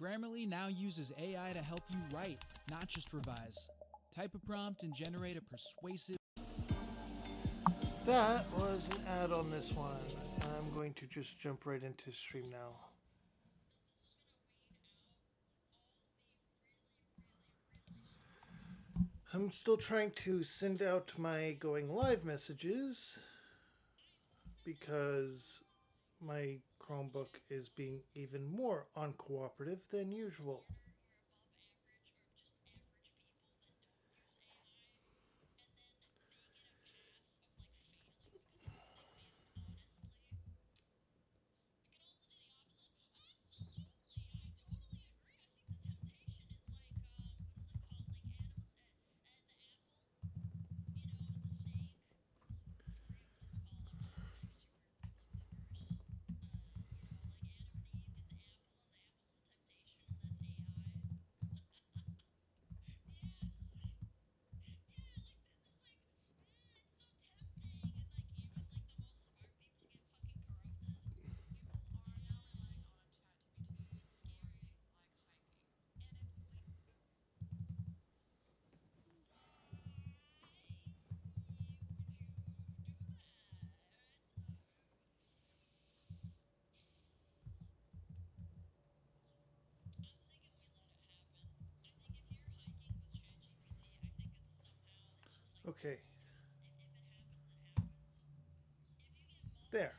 Grammarly now uses AI to help you write, not just revise. Type a prompt and generate a persuasive... That was an ad on this one. I'm going to just jump right into stream now. I'm still trying to send out my going live messages because my Chromebook is being even more uncooperative than usual. Okay. There.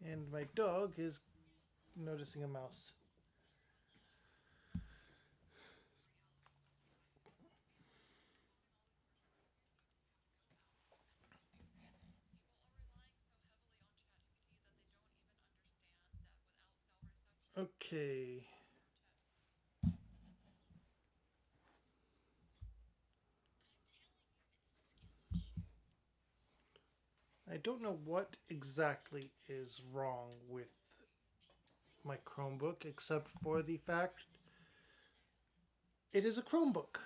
And my dog is noticing a mouse. Okay. I don't know what exactly is wrong with my Chromebook except for the fact it is a Chromebook.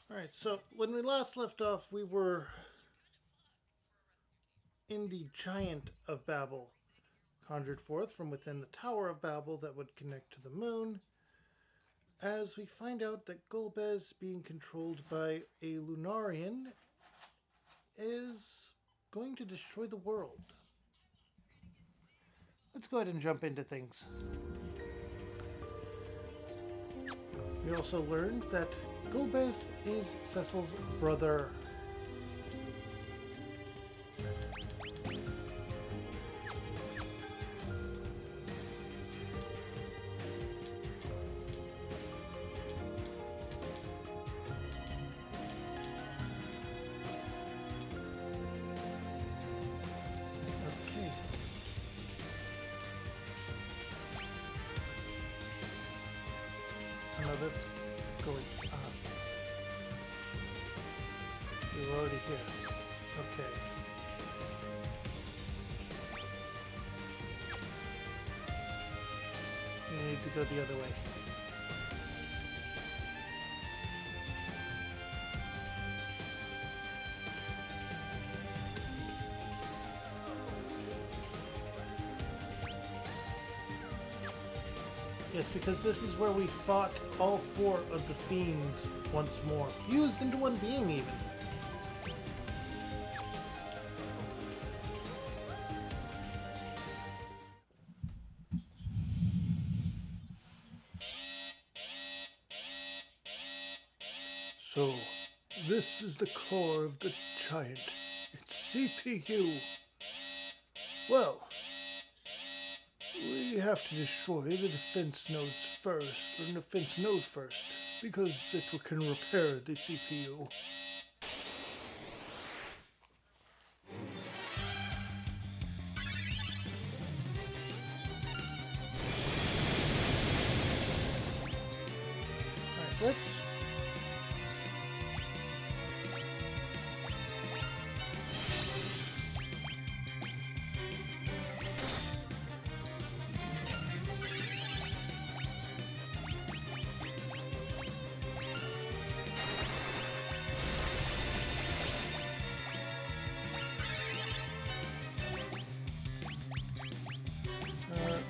Alright, so when we last left off, we were in the Giant of Babel, conjured forth from within the Tower of Babel that would connect to the moon, as we find out that Golbez, being controlled by a Lunarian, is going to destroy the world. Let's go ahead and jump into things. We also learned that Golbez is Cecil's brother. Okay. Now that's going up. You're already here. Okay. You need to go the other way. Yes, because this is where we fought all four of the fiends once more. Fused into one being, even. So, this is the core of the giant. It's CPU. Well, We have to destroy the defense node first, because it can repair the CPU. Alright, let's...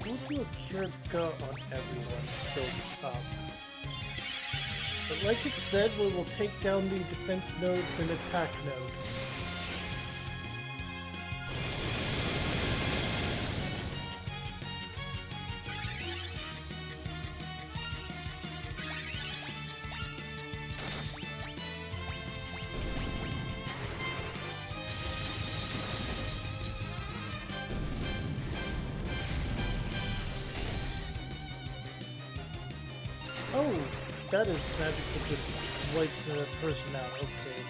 we'll do a Kirka on everyone built up. But like it said, we will take down the defense node and attack node. Oh, that is magic that just wipes a person out. Okay.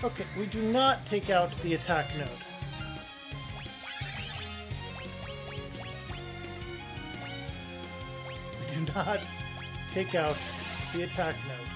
Okay, we do not take out the attack node. We do not take out the attack node.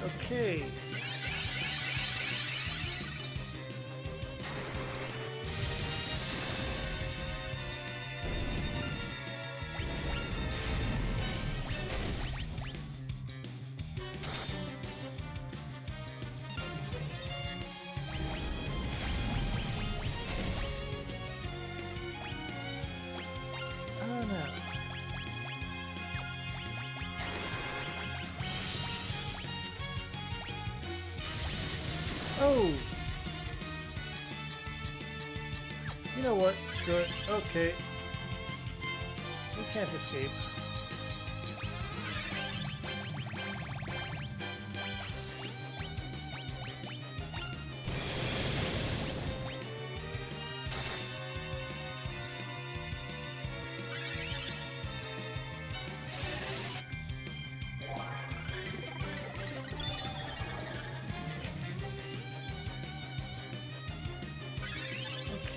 Okay. Oh no. Oh! You know what? Screw it. Okay. We can't escape.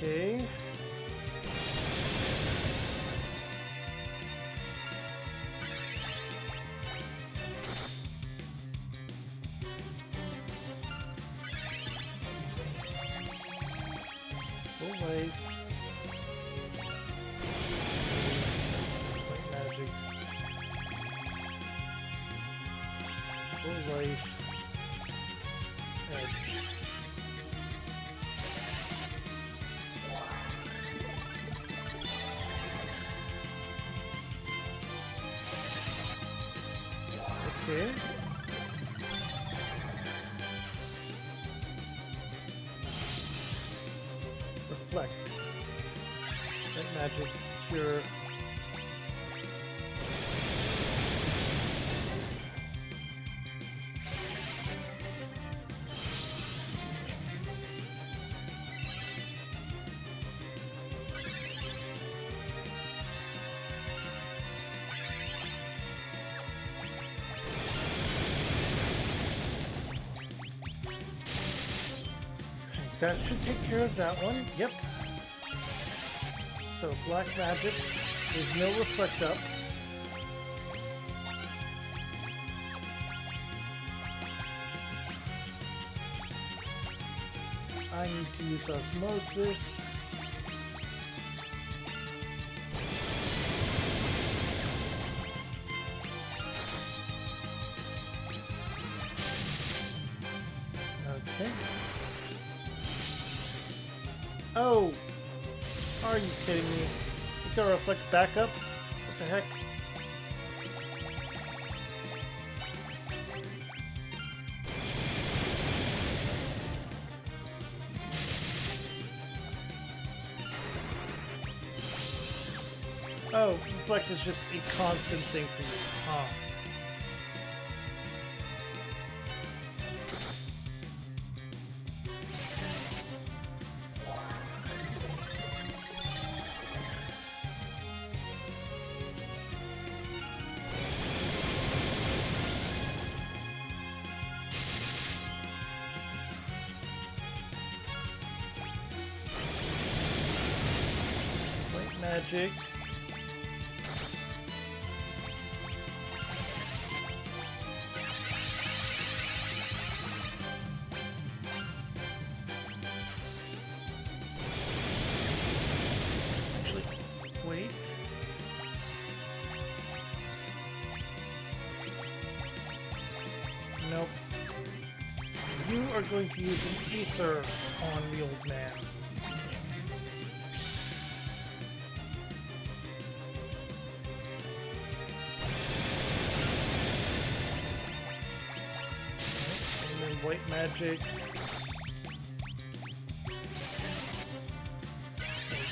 Okay. Full life. White magic. Full life. Edge. Okay. Reflect. That magic cure. That should take care of that one. Yep. So black magic. There's no reflect up. I need to use osmosis. Okay. Oh! Are you kidding me? You gotta reflect back up? What the heck? Oh, reflect is just a constant thing for you. Huh. White magic. Wait. Nope. You are going to use an ether on the old man. And then white magic.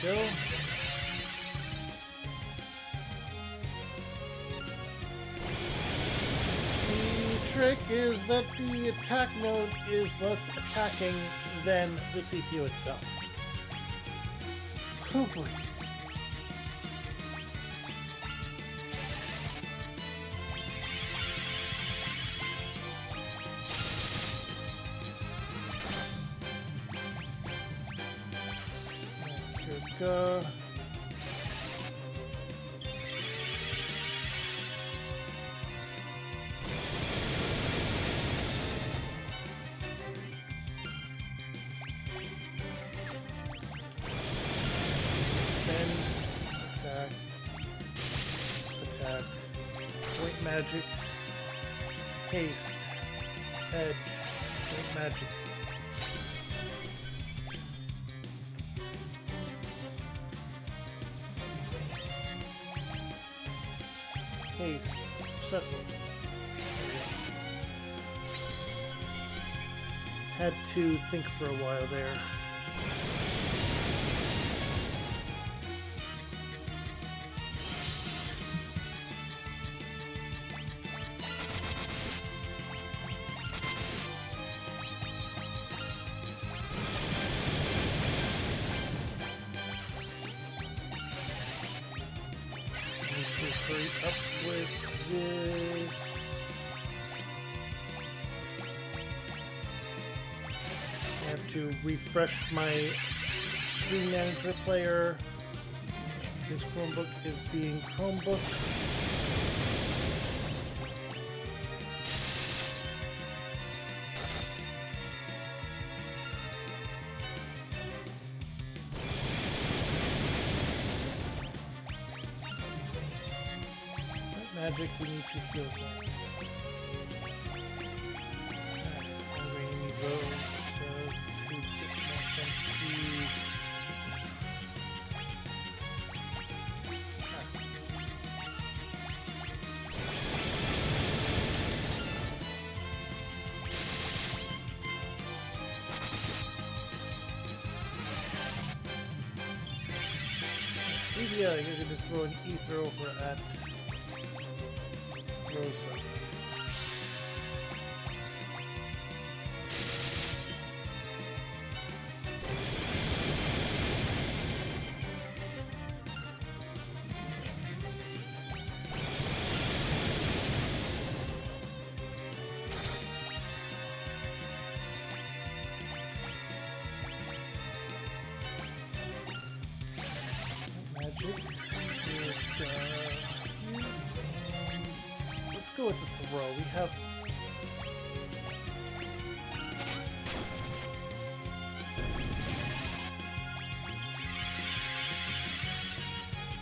There we go. Trick is that the attack mode is less attacking than the CPU itself. Oh boy. Here we go. Attack, white magic, haste, edge, white magic. Haste, Cecil. Had to think for a while there. Hurry up with this. I have to refresh my screen manager player. This Chromebook is being Chromebook. Magic, we need to heal that. I'm going to need those to get more MP. Yeah, you're going to throw an ether over at Rosa. Magic. Let's go with the throw. We have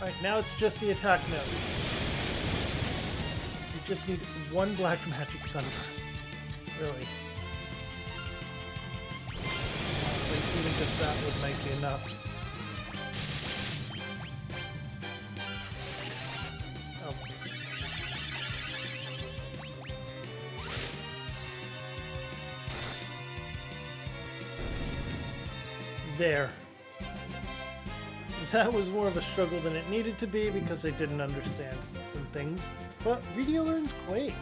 Alright, now it's just the attack node. You just need one black magic thunder. Really. Honestly, even just that would might be enough. Oh. There. That was more of a struggle than it needed to be because I didn't understand some things, but Rydia learns Quake.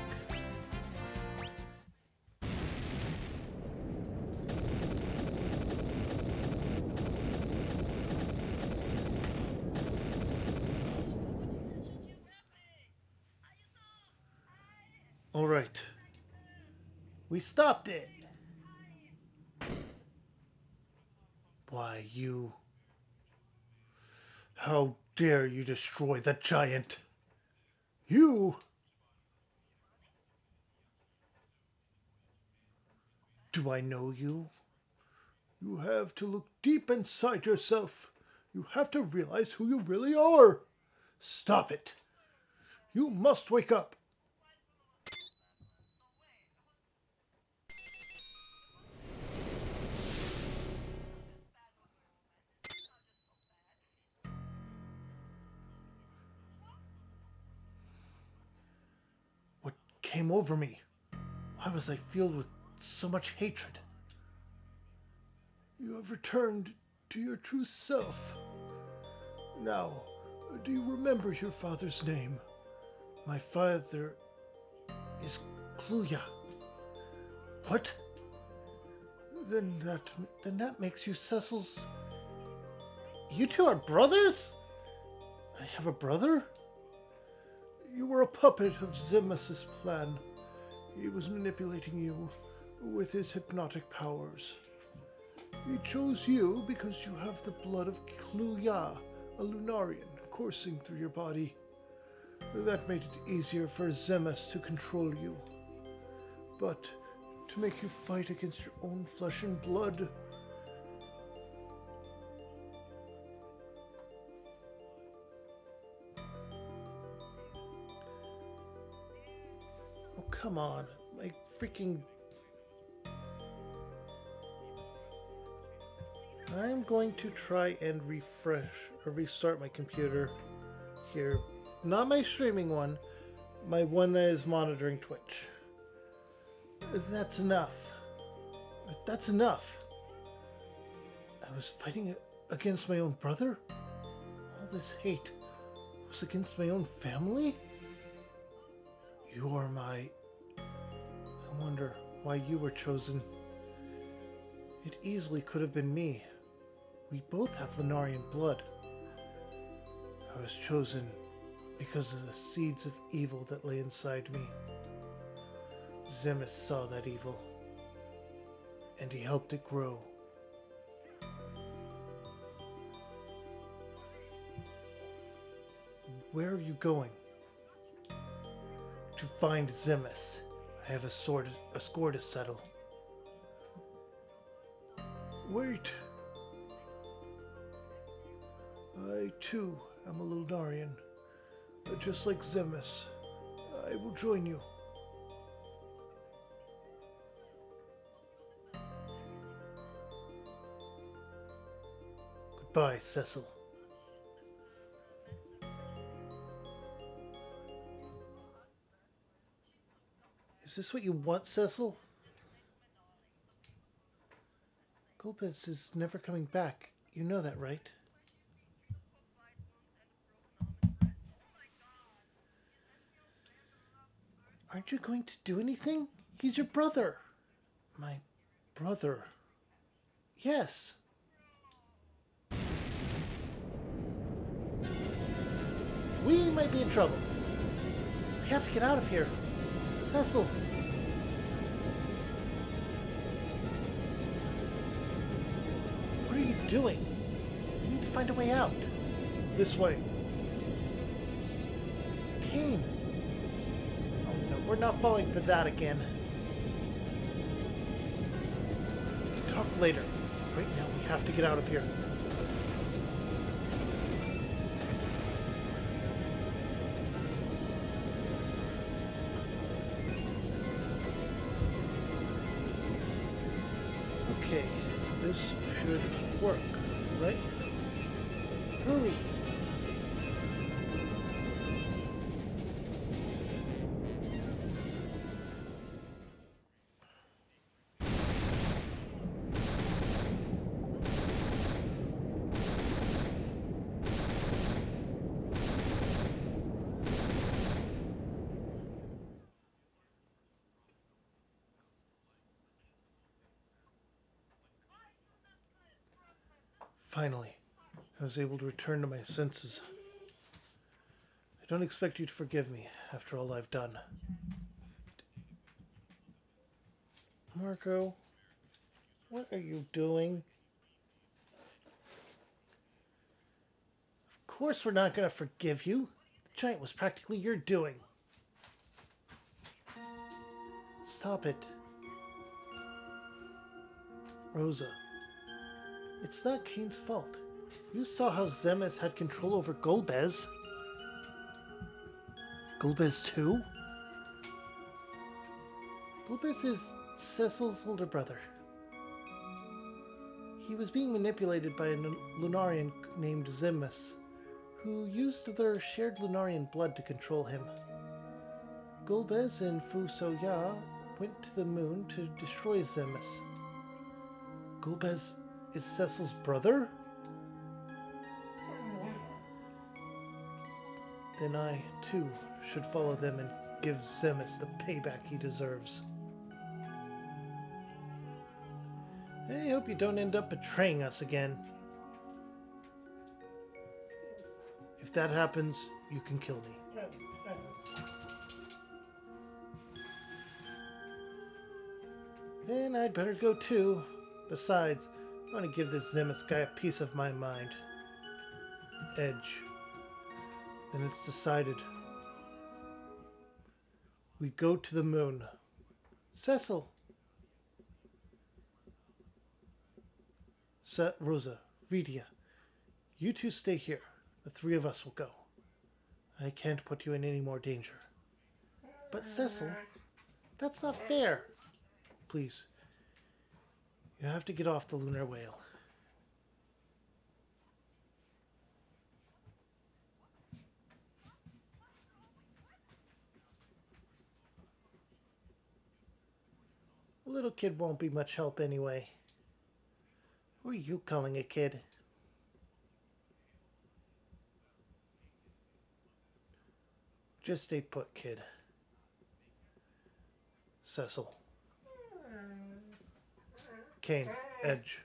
Alright. We stopped it! Why, you... How dare you destroy the giant? You! Do I know you? You have to look deep inside yourself. You have to realize who you really are. Stop it. You must wake up. What came over me? Why was I filled with so much hatred? You have returned to your true self. Now, do you remember your father's name? My father is Kluya. What? Then that makes you Cecil's... You two are brothers? I have a brother? You were a puppet of Zemus's plan. He was manipulating you with his hypnotic powers. He chose you because you have the blood of Kluya, a Lunarian, coursing through your body. That made it easier for Zemus to control you. But to make you fight against your own flesh and blood... Oh, come on. My freaking... I'm going to try and refresh or restart my computer here. Not my streaming one, my one that is monitoring Twitch. That's enough. That's enough. I was fighting against my own brother? All this hate was against my own family? You're my... I wonder why you were chosen. It easily could have been me. We both have Lunarian blood. I was chosen because of the seeds of evil that lay inside me. Zemus saw that evil, and he helped it grow. Where are you going? To find Zemus. I have a score to settle. Wait. I, too, am a Lunarian. Just like Zemus. I will join you. Goodbye, Cecil. Is this what you want, Cecil? Golbez is never coming back. You know that, right? Aren't you going to do anything? He's your brother. My brother? Yes. We might be in trouble. We have to get out of here. Cecil. What are you doing? We need to find a way out. This way. Kane. Oh no, we're not falling for that again. Talk later. Right now we have to get out of here. Okay, this should work, right? Hurry! Finally, I was able to return to my senses. I don't expect you to forgive me after all I've done. Marco, what are you doing? Of course we're not going to forgive you. The giant was practically your doing. Stop it. Rosa, it's not Cain's fault. You saw how Zemes had control over Golbez. Golbez too? Golbez is Cecil's older brother. He was being manipulated by a Lunarian named Zemes, who used their shared Lunarian blood to control him. Golbez and Fu So-Ya went to the moon to destroy Zemes. Golbez is Cecil's brother? Then I, too, should follow them and give Zemes the payback he deserves. I hope you don't end up betraying us again. If that happens, you can kill me. Then I'd better go too. Besides, I want to give this Zemes guy a piece of my mind. Edge. Then it's decided. We go to the moon. Cecil. Rosa, Vidia, you two stay here. The three of us will go. I can't put you in any more danger. But Cecil, that's not fair. Please, you have to get off the lunar whale. The little kid won't be much help anyway. Who are you calling a kid? Just stay put, kid. Cecil. Cain, Edge.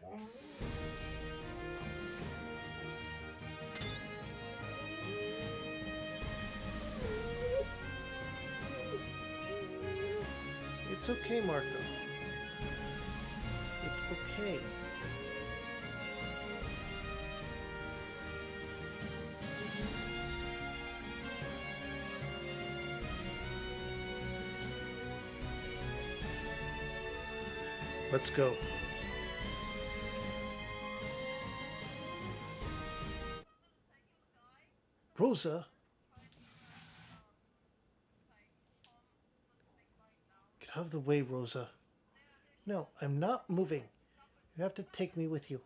It's okay, Marco. It's okay. Let's go. Rosa? Get out of the way, Rosa. No, I'm not moving. You have to take me with you.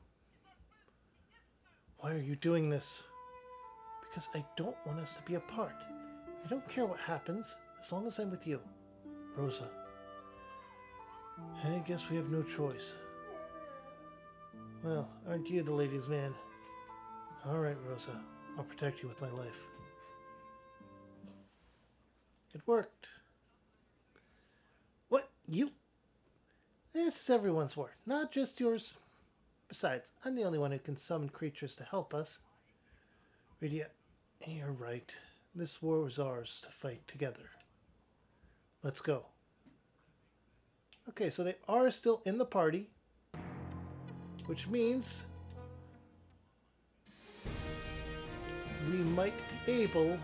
Why are you doing this? Because I don't want us to be apart. I don't care what happens, as long as I'm with you. Rosa. I guess we have no choice. Well, aren't you the ladies' man? Alright, Rosa. I'll protect you with my life. It worked. What? You? This is everyone's war, not just yours. Besides, I'm the only one who can summon creatures to help us. Rydia, you're right. This war was ours to fight together. Let's go. Okay, so they are still in the party, which means we might be able...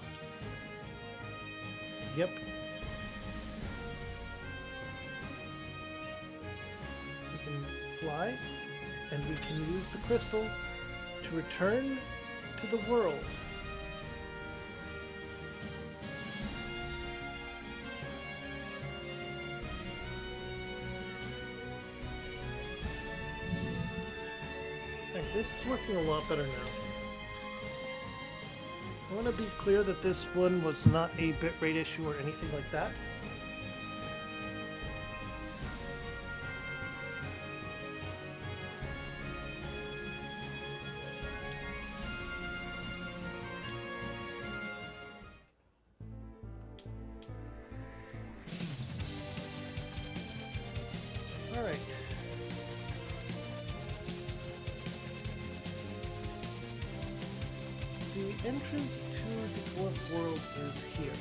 Yep. We can fly, and we can use the crystal to return to the world. Okay, this is working a lot better now. I want to be clear that this one was not a bitrate issue or anything like that. Alright. The entrance to the fourth world is here.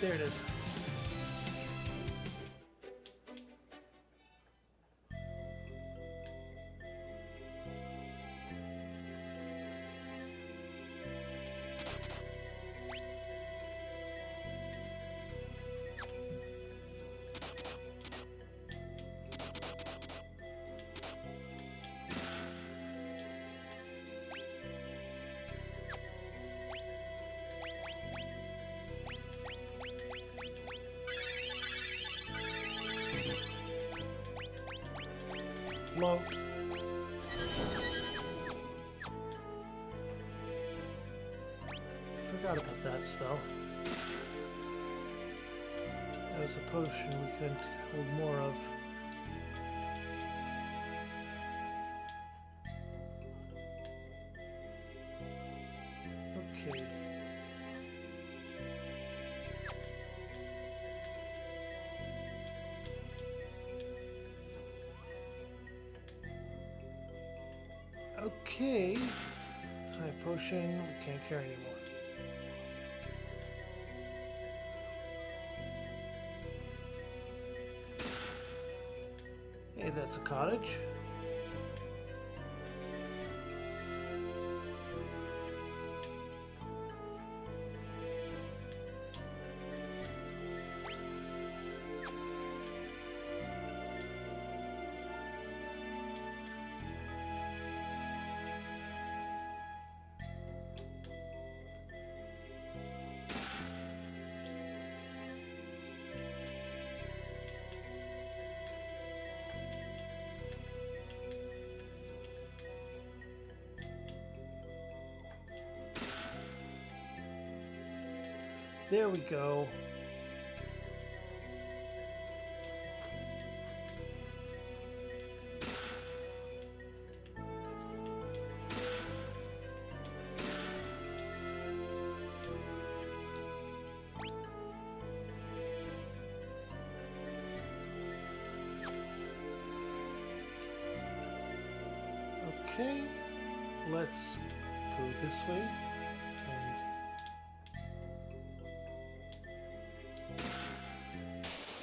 There it is. Float. Forgot about that spell. That was a potion we couldn't hold more of. Okay. Okay. High potion, we can't carry anymore. Hey, that's a cottage. There we go. Okay, let's go this way.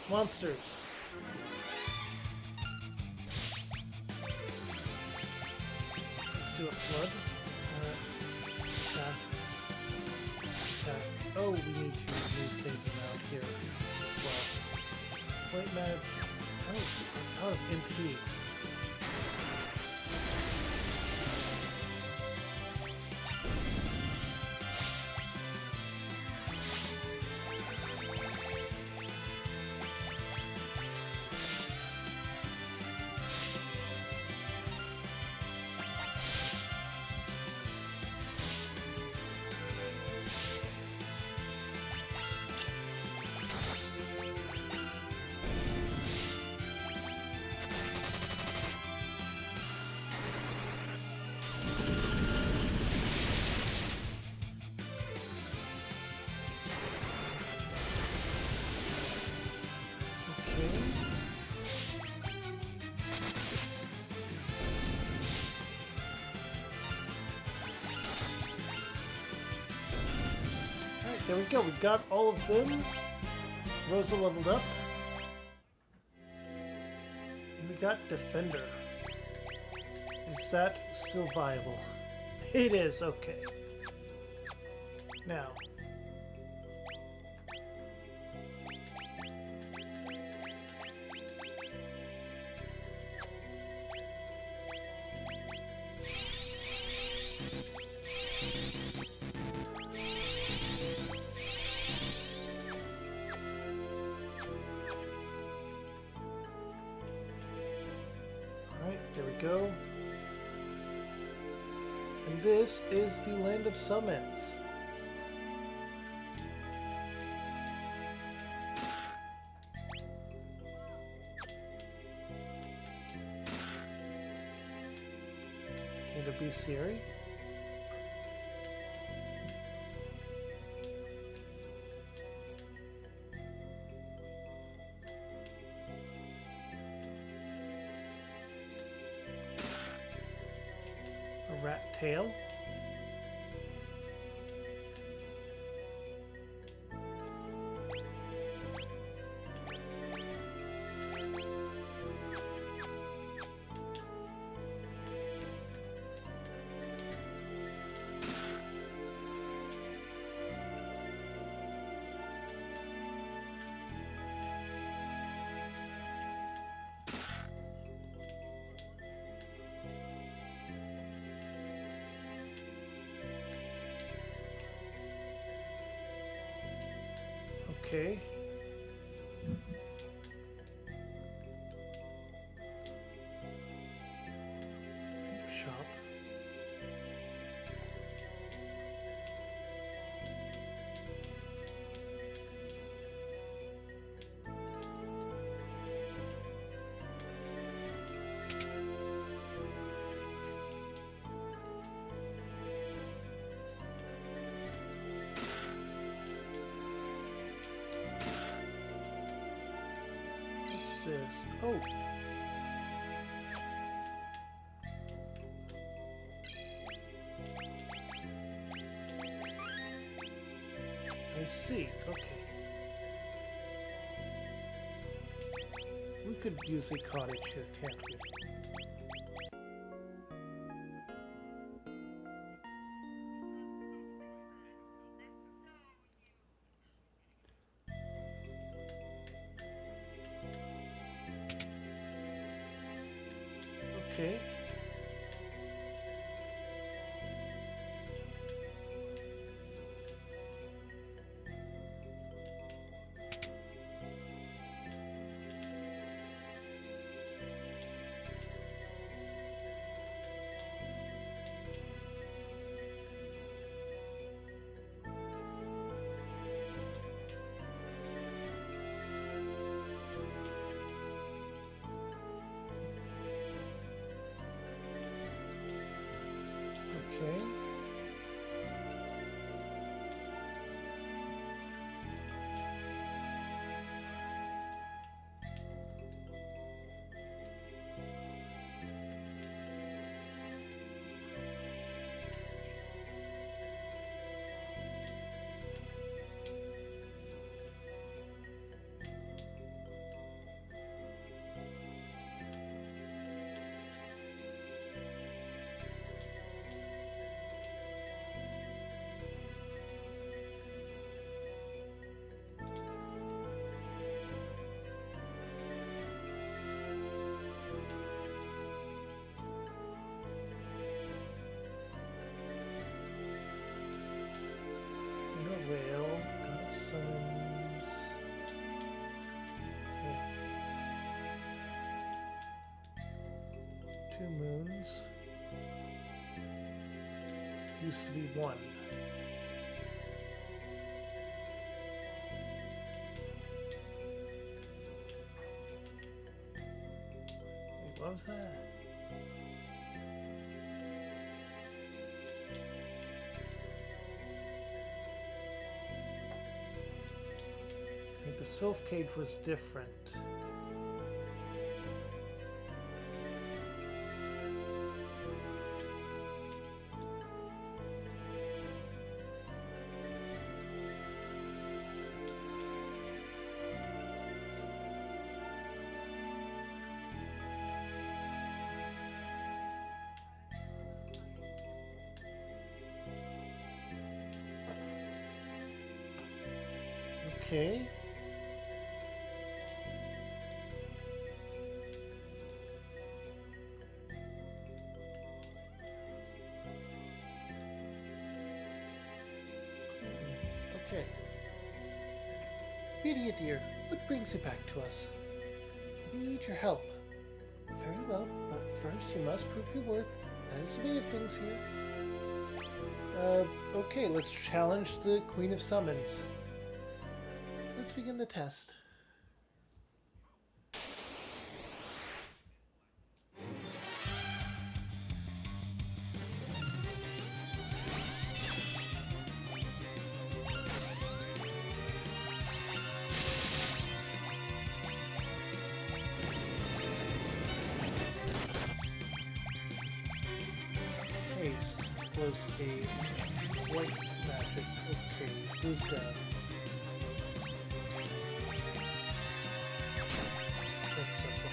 Monsters. Let's do a flood. Attack. Attack. Oh, we need to move things around here as well. White mag. Oh, out of MP. There we go, we got all of them. Rosa leveled up. And we got Defender. Is that still viable? It is, okay. Now, alright, there we go. And this is the Land of Summons. Need a bestiary. A rat tail. Okay. Shop. What's this? Oh. I see. Okay. We could use a cottage here, can't we? Okay. Okay. Rail, got summons. Okay. 2 moons. Used to be 1. Wait, what was that? I think the Sylph Cage was different. Okay. Okay. Media dear, what brings you back to us? We need your help. Very well, but first you must prove your worth. That is the way of things here. Okay, let's challenge the Queen of Summons. Let's begin the test. Ace was a white magic. Okay, who's got? That's Cecil.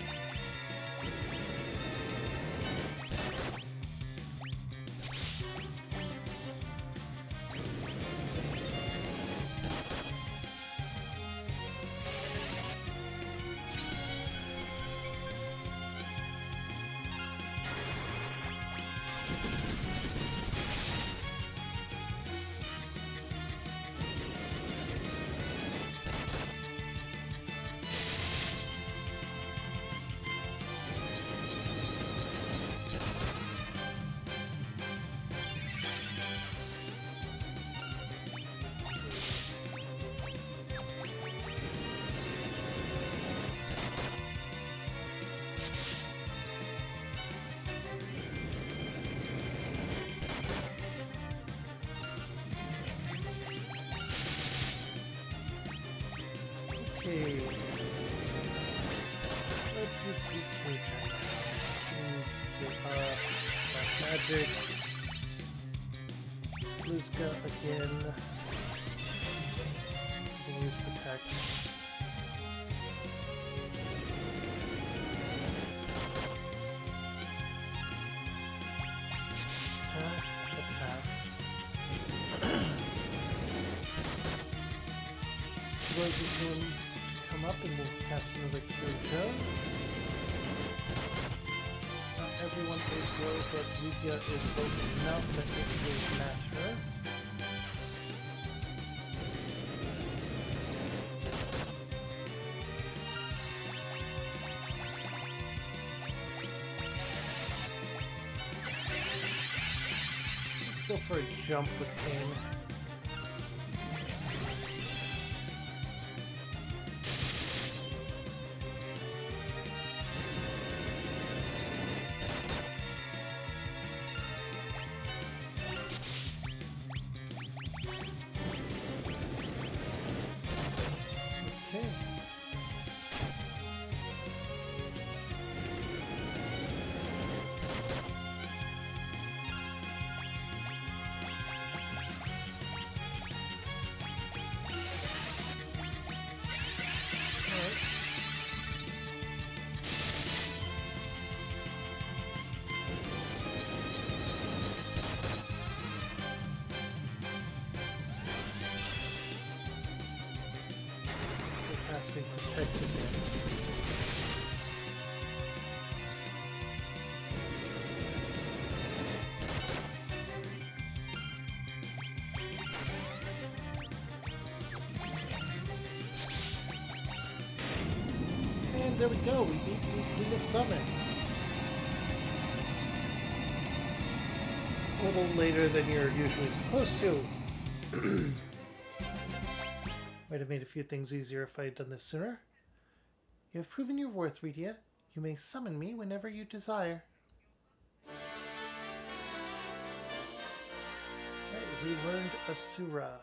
Okay. Let's use EQ Black magic. Luzka again. We can use protect. Attack. Going to come up and we'll cast another Cure Joe. Not everyone is low, but Yukia is low enough that it will match her. Let's go for a jump with Pain. Okay. Alright. We're casting Protect again. And there we go, we beat the Queen of Summons. A little later than you're usually supposed to. Might have made a few things easier if I had done this sooner. You have proven your worth, Rydia. You may summon me whenever you desire. Right, we learned Asura.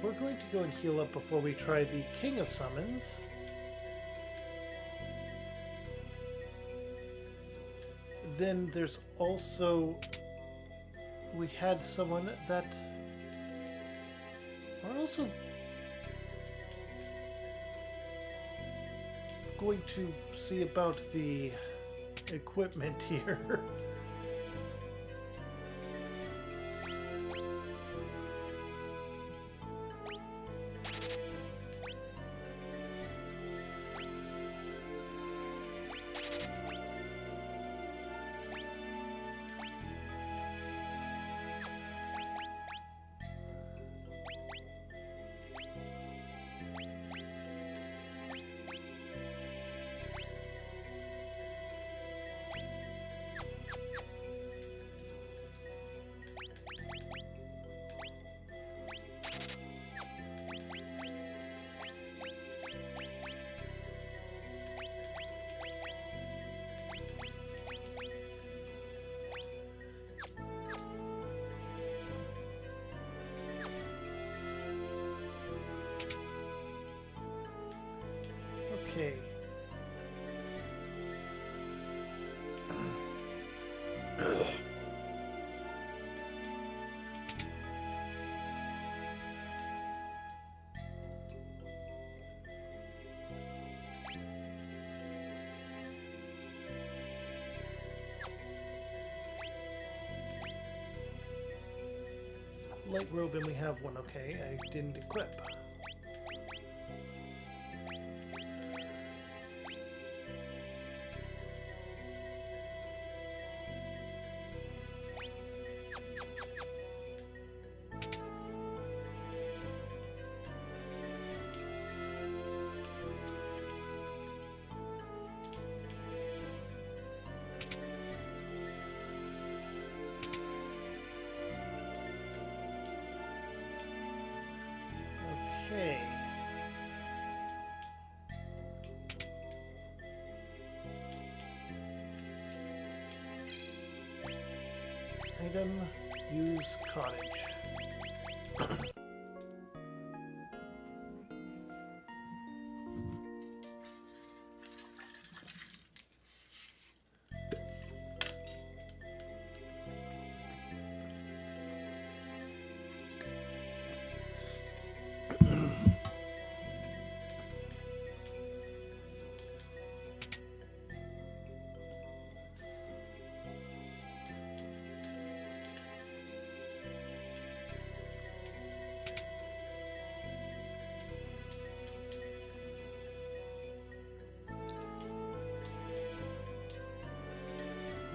We're going to go and heal up before we try the King of Summons. Then there's also... we had someone that are also going to see about the equipment here. Okay. Light robe, and we have one. Okay, I didn't equip. Okay. Item, use cottage.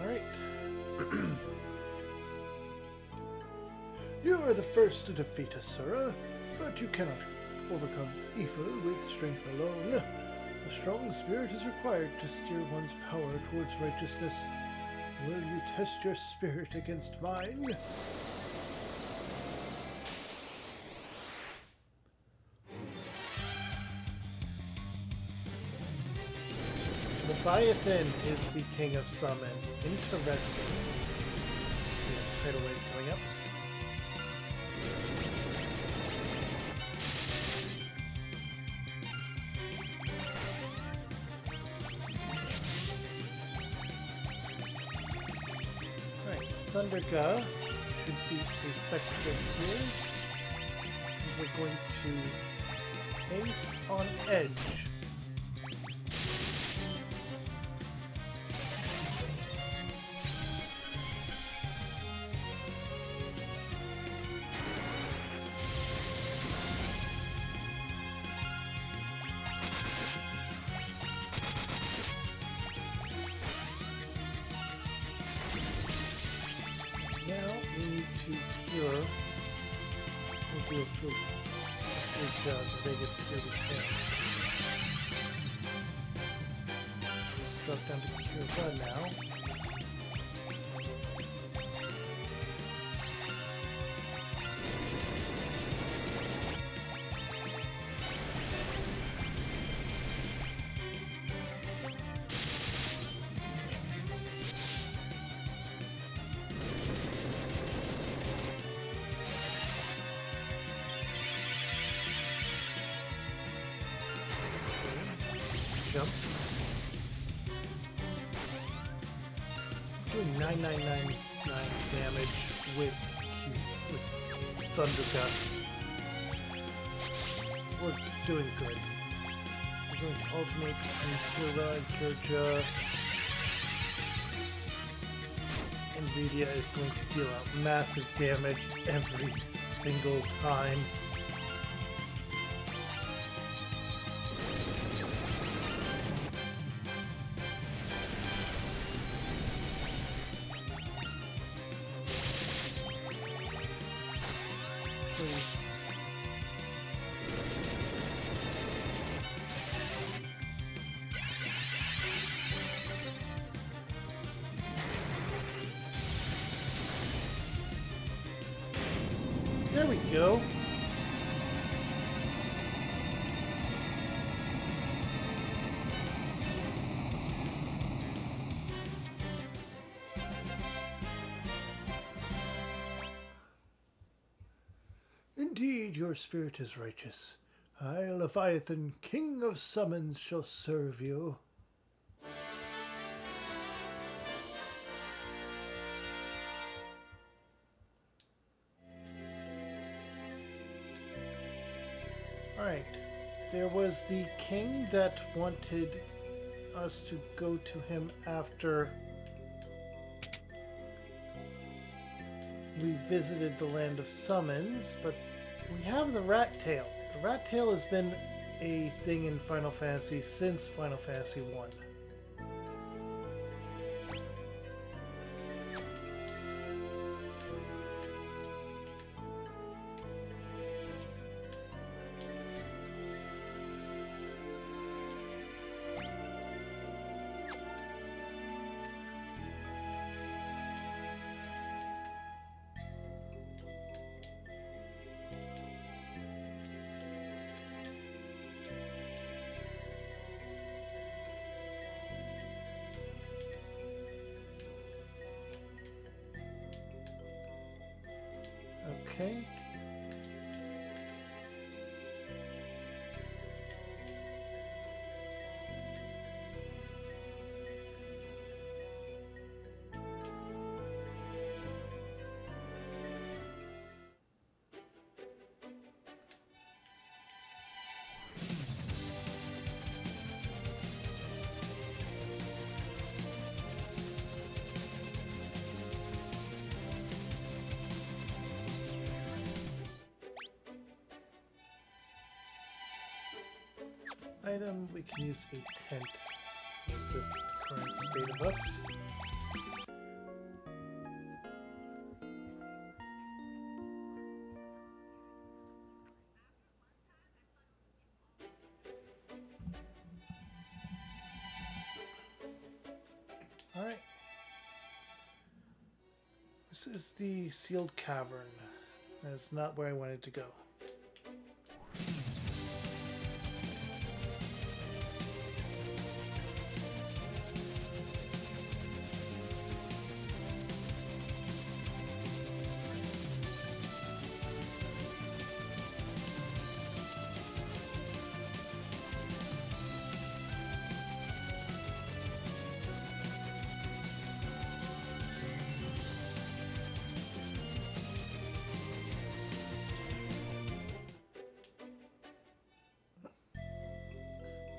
Alright. You are the first to defeat Asura, but you cannot overcome evil with strength alone. A strong spirit is required to steer one's power towards righteousness. Will you test your spirit against mine? Leviathan is the king of summons. Interesting. We have tidal wave coming up. Alright, Thunderga should be effective here. We're going to Ace on Edge. Now we need to cure. We'll do it through Vegas here we can. Drop down to cure one now. Jump. Doing 9999 damage with Thunder Gust. We're doing good. going to alternate between Kira and Kirja. Nvidia is going to deal out massive damage every single time. Please. There we go. Indeed, your spirit is righteous. I, Leviathan, king of summons, shall serve you. Alright, there was the king that wanted us to go to him after we visited the land of summons, but we have the rat tail. The rat tail has been a thing in Final Fantasy since Final Fantasy 1. Okay. Item, we can use a tent with the current state of us. Alright. This is the sealed cavern. That's not where I wanted to go.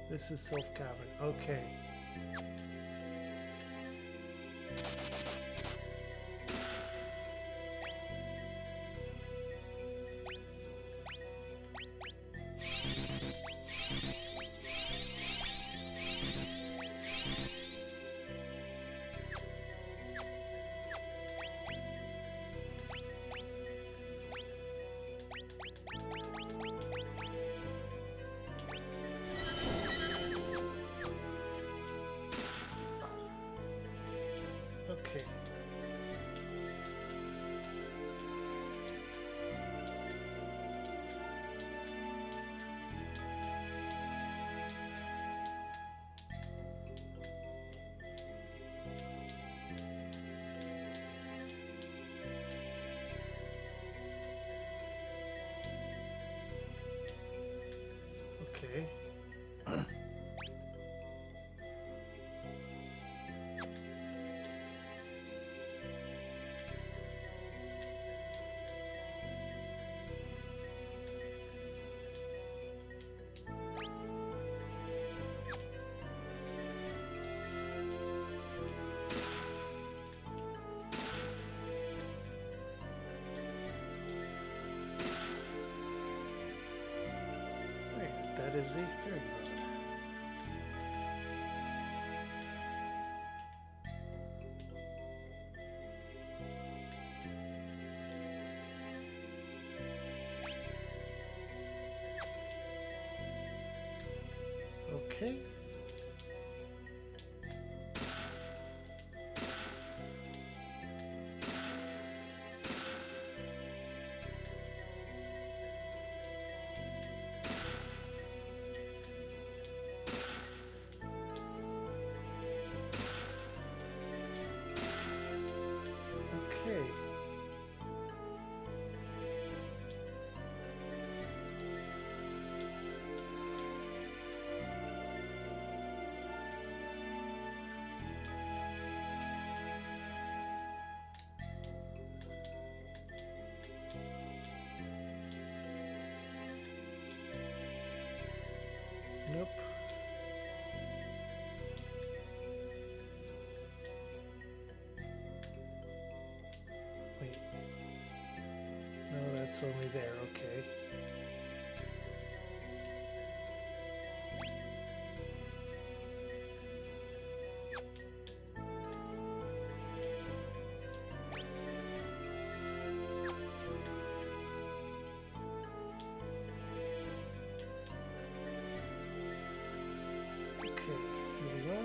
This is Self Cavern. Okay. Okay. Okay. that is a fairy rod. Okay. Okay. Nope. Wait. No, that's only there. Okay. Okay, here we are.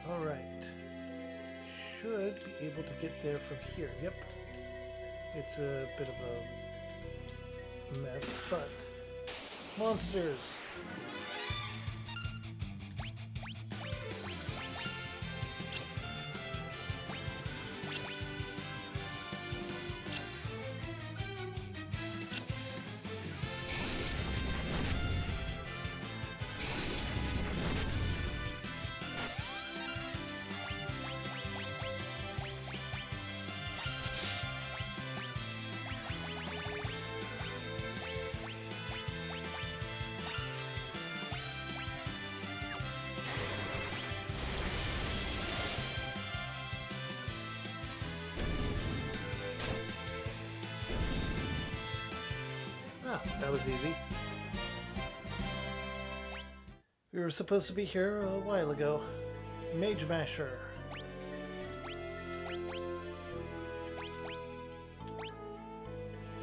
All right. Should be able to get there from here. Yep. It's a bit of a mess, but monsters. Ah, that was easy. We were supposed to be here a while ago. Mage Masher.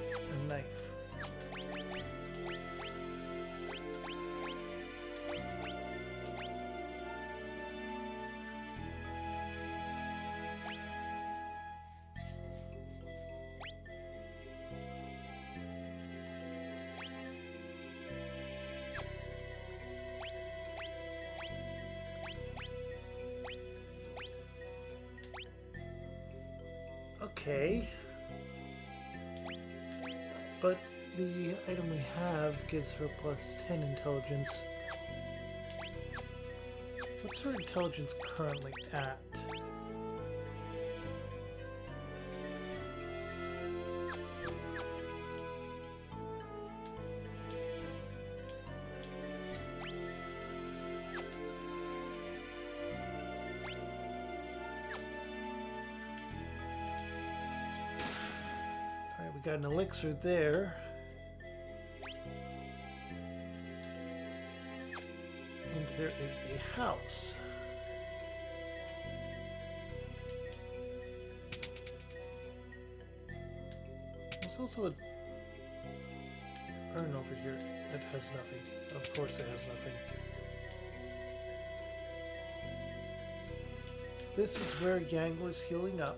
A knife. Okay. But the item we have gives her plus 10 intelligence. What's her intelligence currently at? Alright, we got an elixir there. And there is a house. There's also a urn over here that has nothing. Of course it has nothing. This is where Yang was healing up.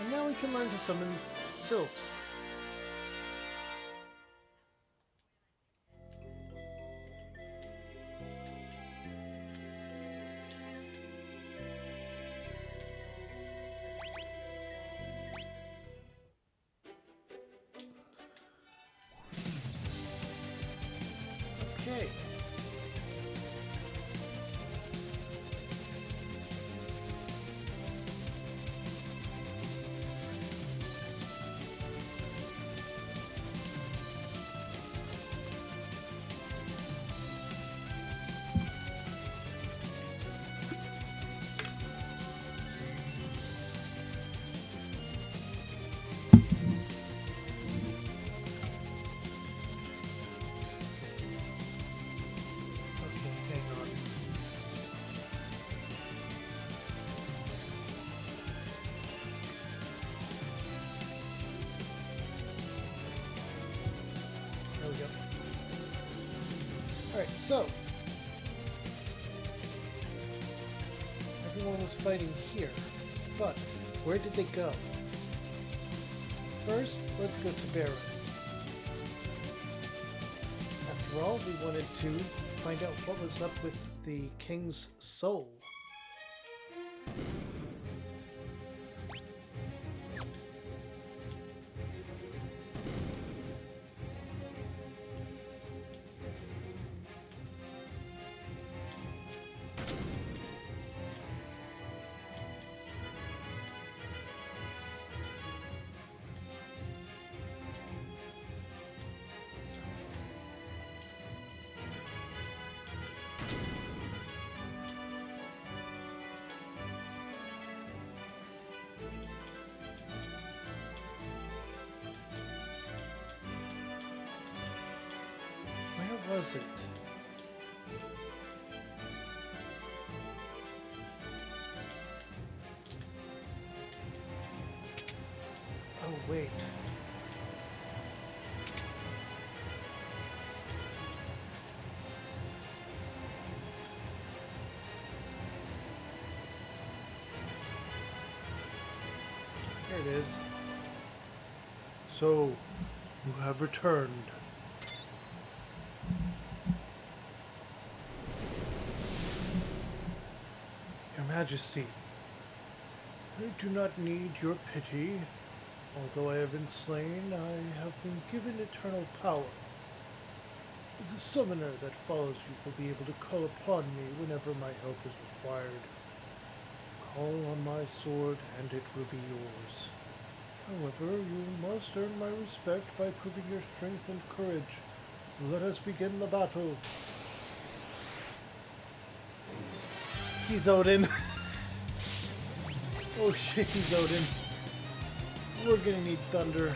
And now we can learn to summon sylphs. go. Alright, so everyone was fighting here, but where did they go? First, let's go to Baron. After all, we wanted to find out what was up with the king's soul. Where was it? Oh, wait. Here it is. So, you have returned. Your Majesty, I do not need your pity. Although I have been slain, I have been given eternal power. The summoner that follows you will be able to call upon me whenever my help is required. Call on my sword and it will be yours. However, you must earn my respect by proving your strength and courage. Let us begin the battle. He's Odin. Oh shit, he's Odin. We're gonna need thunder.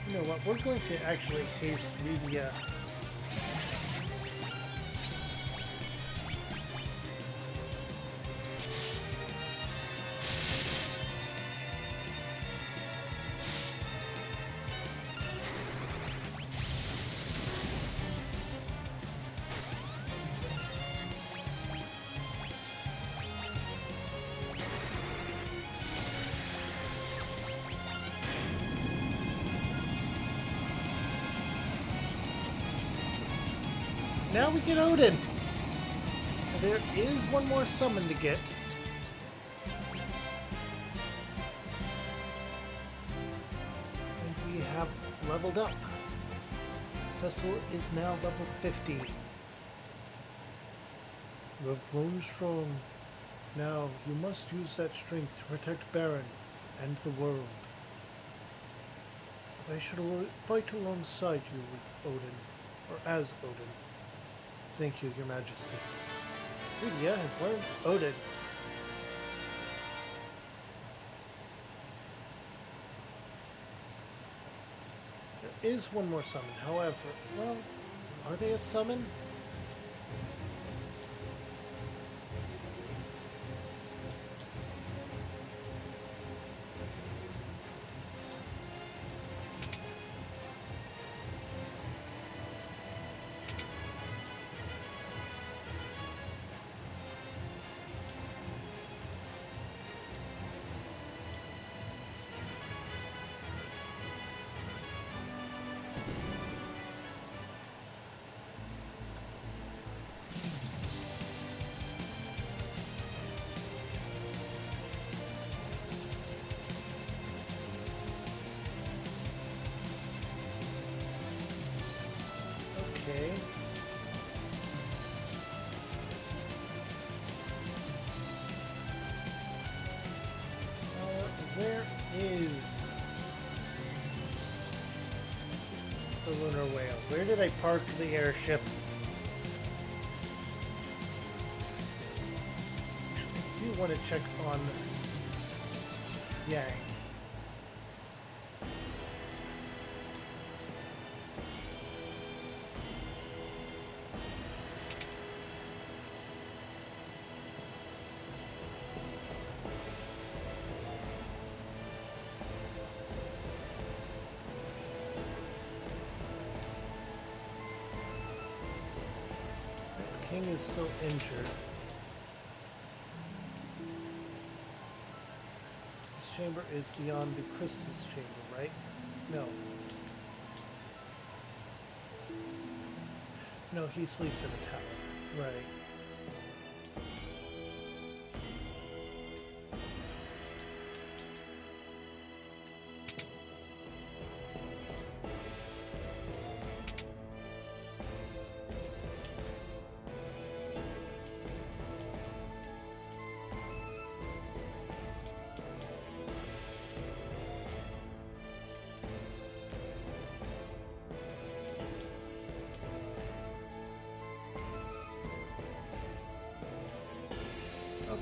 You know what? We're going to actually haste Media. Now we get Odin. There is one more summon to get. And we have leveled up. Successful is now level 50. You have grown strong. Now you must use that strength to protect Baron and the world. I should fight alongside you with Odin, or as Odin. Thank you, Your Majesty. Lydia has learned Odin. There is one more summon, however, well, are they a summon? Okay. Where is the lunar whale? Where did I park the airship? I do want to check on Yang. thing is still injured. This chamber is beyond the Chris's chamber, right? No. No, he sleeps in a tower. Right.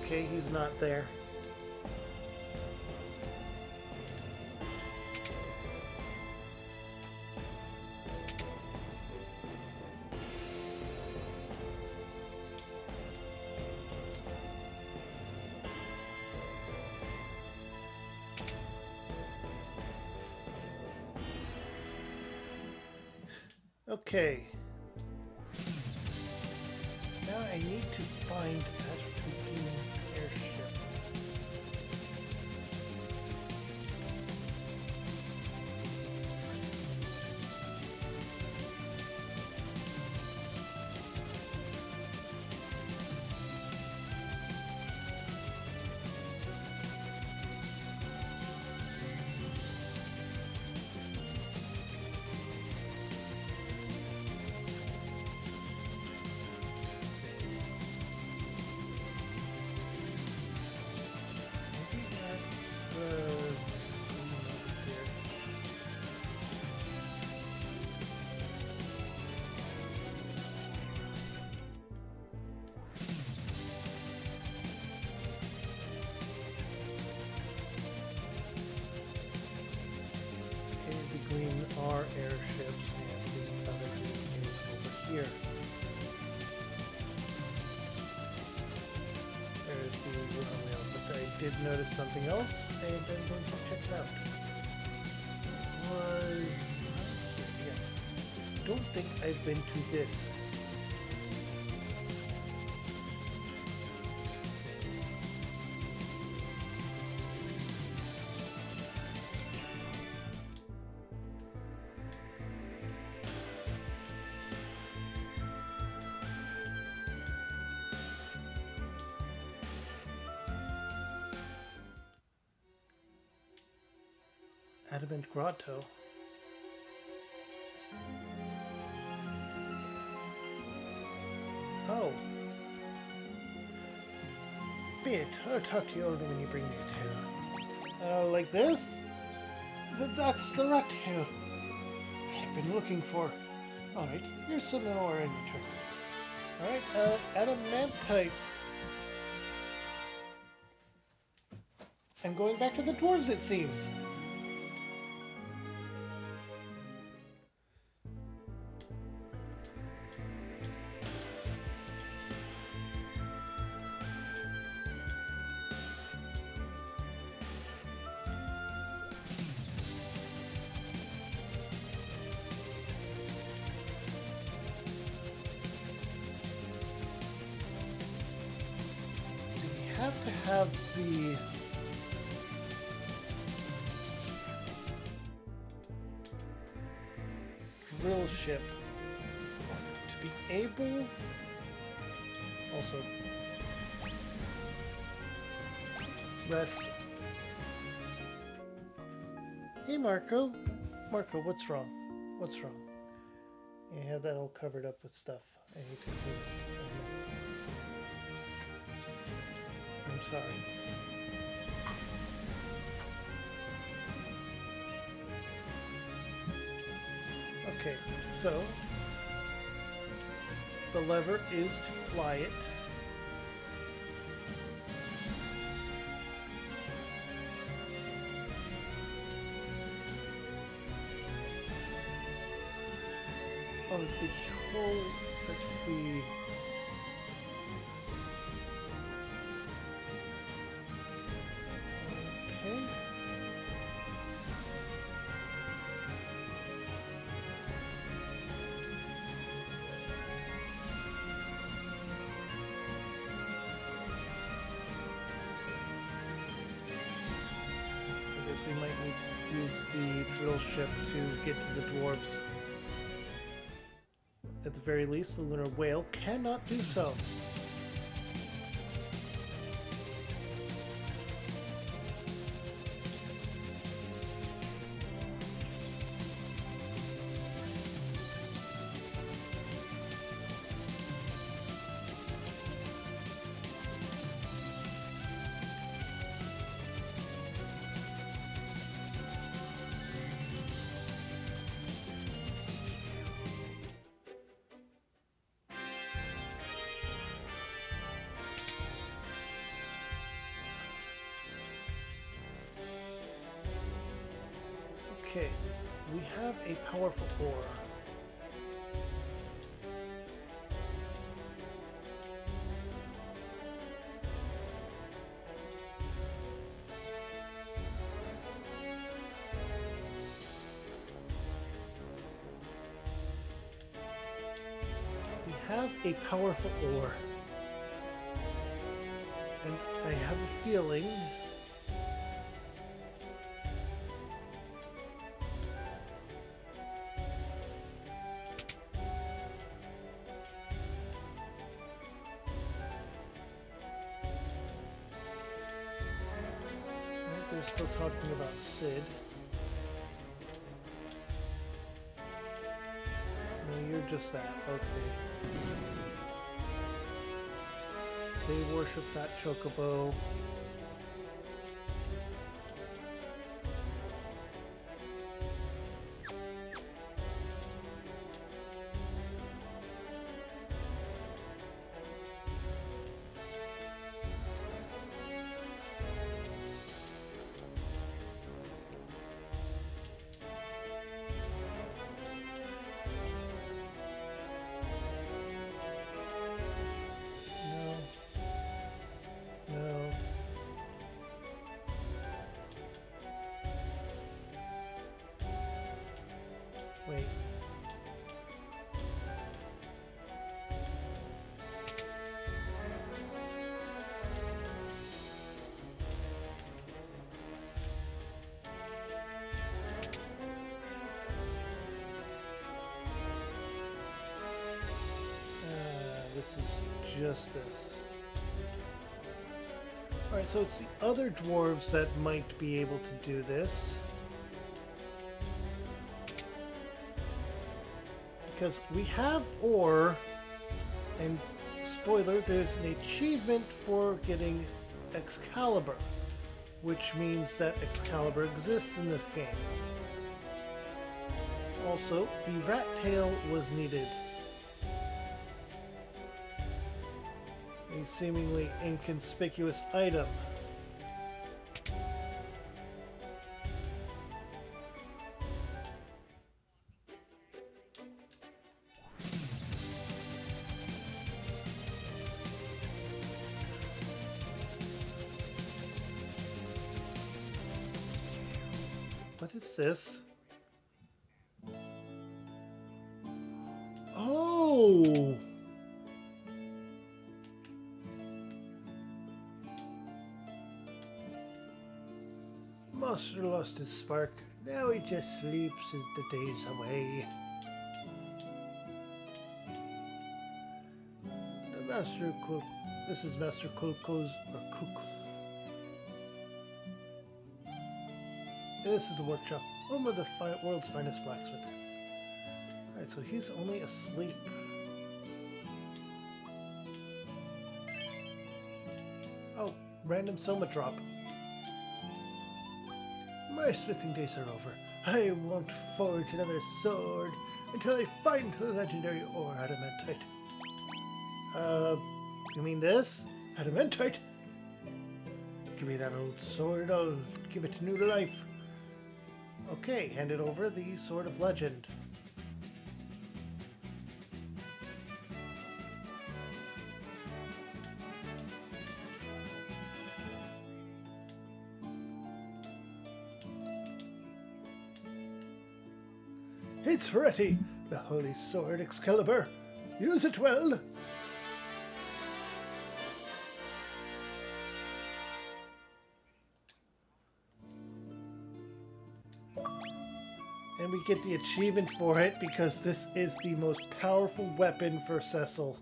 Okay, he's not there. Okay. Now I need to find that freaking airship. The green are airships, and the other green is over here. There's the runway, but I did notice something else, and I'm going to check it out. Yes. Don't think I've been to this. Adamant Grotto. Oh. Bit. I'll talk to you only when you bring me a tail. Like this? That's the rat tail I've been looking for. Alright, here's some ore in return. Alright, adamantite. I'm going back to the dwarves, it seems. Have to have the drill ship to be able also rest. Hey Marco, what's wrong? What's wrong? You have that all covered up with stuff. I hate to do it. I'm sorry. Okay, so the lever is to fly it. Oh, the whole, that's the... Okay. because we might need to use the drill ship to get to the dwarves. At the very least, the lunar whale cannot do so. Okay, we have a powerful ore. We have a powerful ore. And I have a feeling they're still talking about Sid. No, you're just that. Okay. They worship that chocobo. Wait. This is just this. Alright, so it's the other dwarves that might be able to do this. Because we have ore, and spoiler, there's an achievement for getting Excalibur, which means that Excalibur exists in this game. Also, the rat tail was needed. A seemingly inconspicuous item. What is this? Oh! Master lost his spark. Now he just sleeps as the days away. The Master Cook. This is Master Cook's or Cook. This is the workshop, home of the world's finest blacksmith. Alright, so he's only asleep. Oh, random soma drop. My smithing days are over. I won't forge another sword until I find the legendary ore adamantite. You mean this? Adamantite? Give me that old sword, I'll give it new life. Okay, handed over the Sword of Legend. It's ready, the holy sword Excalibur. Use it well. And we get the achievement for it because this is the most powerful weapon for Cecil.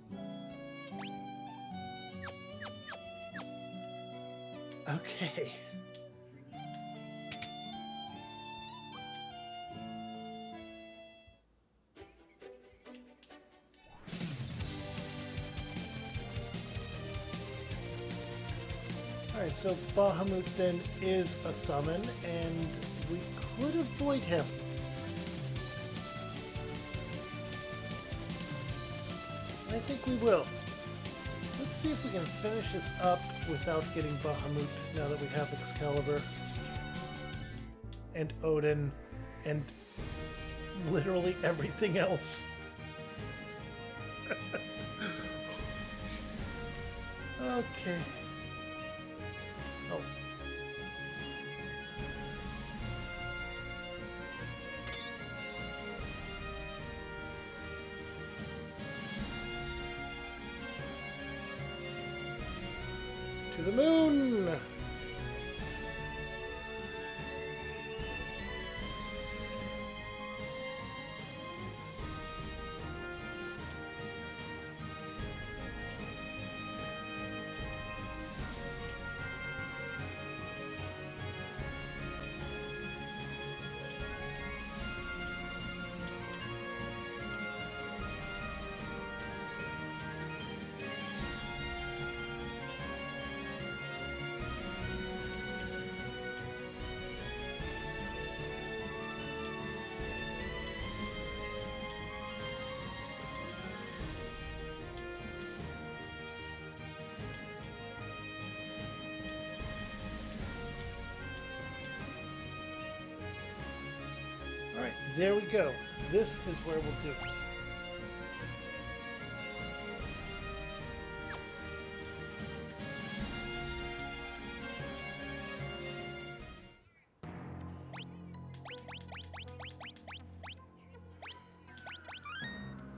Okay. Alright, so Bahamut then is a summon, and we could avoid him. I think we will. Let's see if we can finish this up without getting Bahamut now that we have Excalibur and Odin and literally everything else. Okay. Oh. To the moon! Alright, there we go. This is where we'll do it.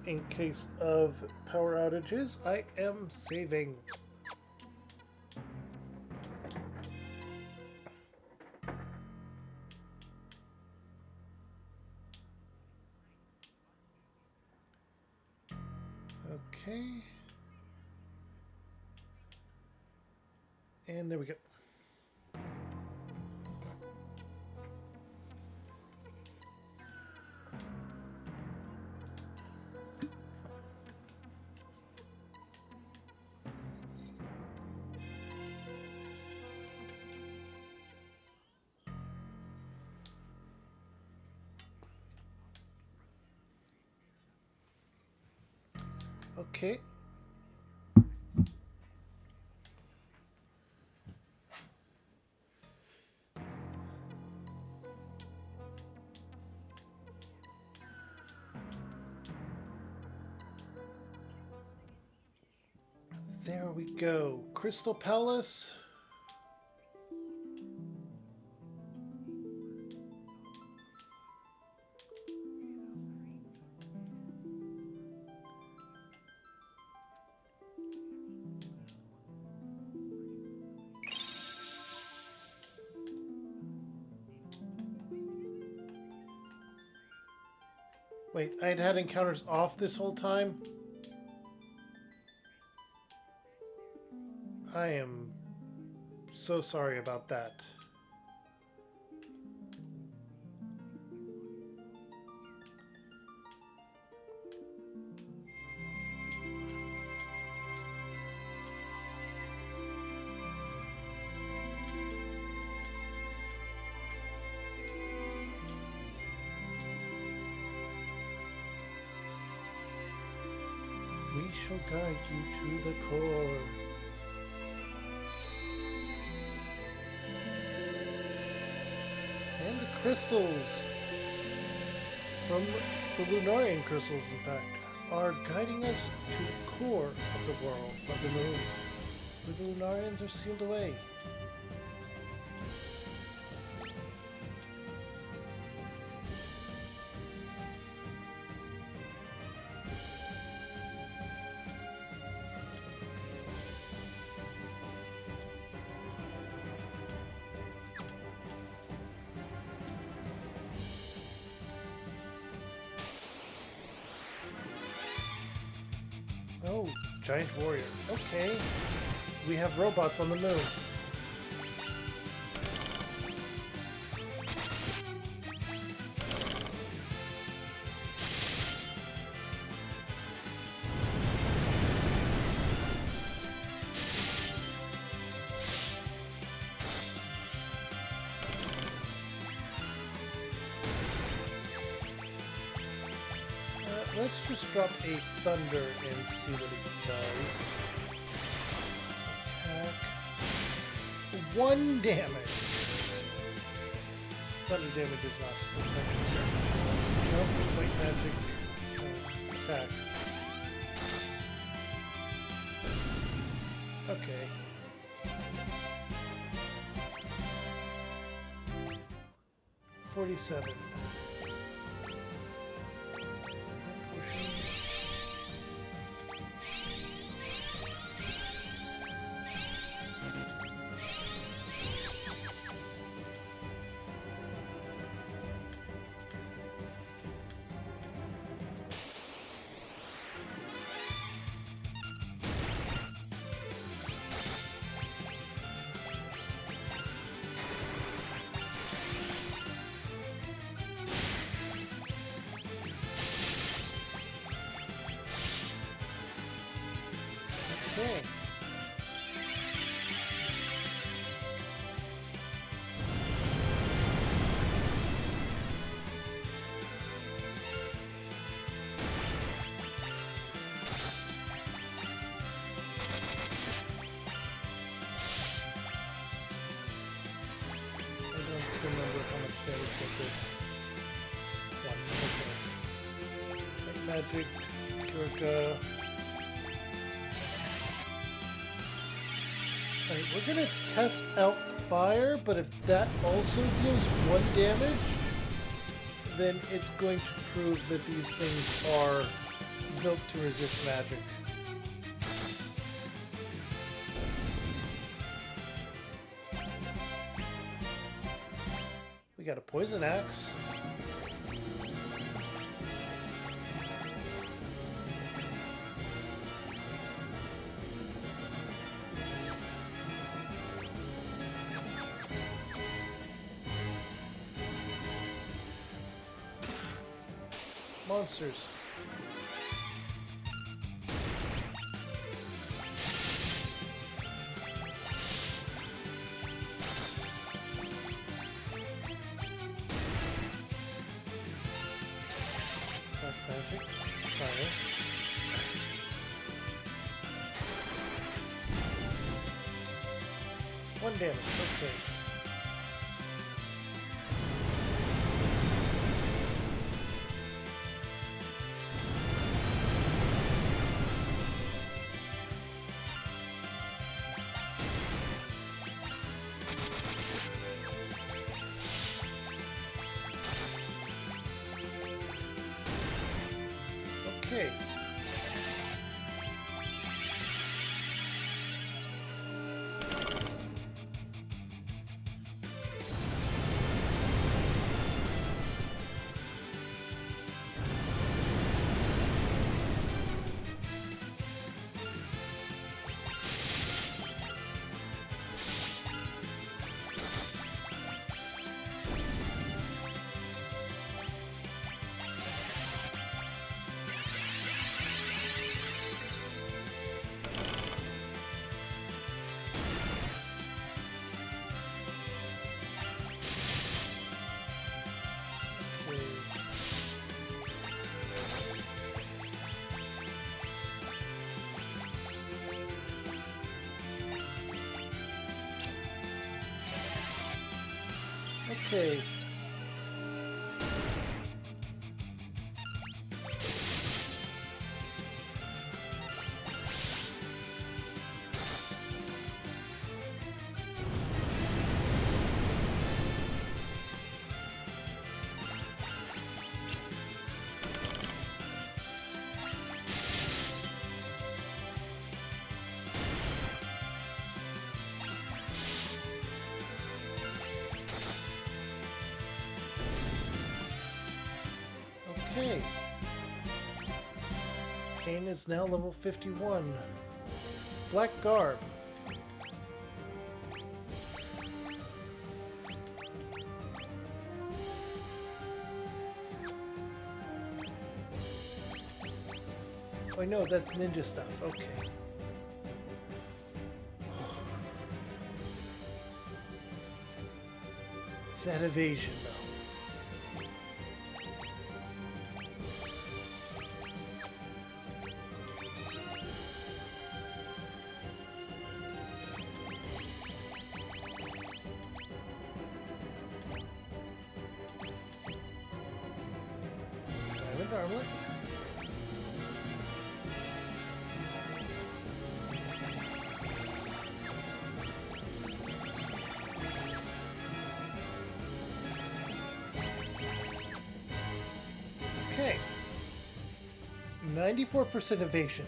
In case of power outages, I am saving. Okay. And there we go. Okay. There we go. Crystal Palace. Wait, I'd had encounters off this whole time? I am so sorry about that. We shall guide you to the core. And the crystals from the Lunarian crystals, in fact, are guiding us to the core of the world, of the moon, where the Lunarians are sealed away. Oh, giant warrior. Okay. We have robots on the moon. Let's just drop a thunder and see what it does. Attack. 1 damage. Thunder damage is not necessary. Nope, white magic attack. Okay. $47. Okay. I don't remember how much damage that did. 1. Okay. Magic, Kurika. Alright, we're gonna test out fire, but if that also deals 1 damage, then it's going to prove that these things are built to resist magic. We got a poison axe. Monsters. Dark magic. Fire. One damage. Okay. Okay. Okay. Okay. Kane is now level 51. Black Garb. Oh, I know, that's ninja stuff. Okay. That evasion, though. Diamond armlet. Okay. 94% evasion.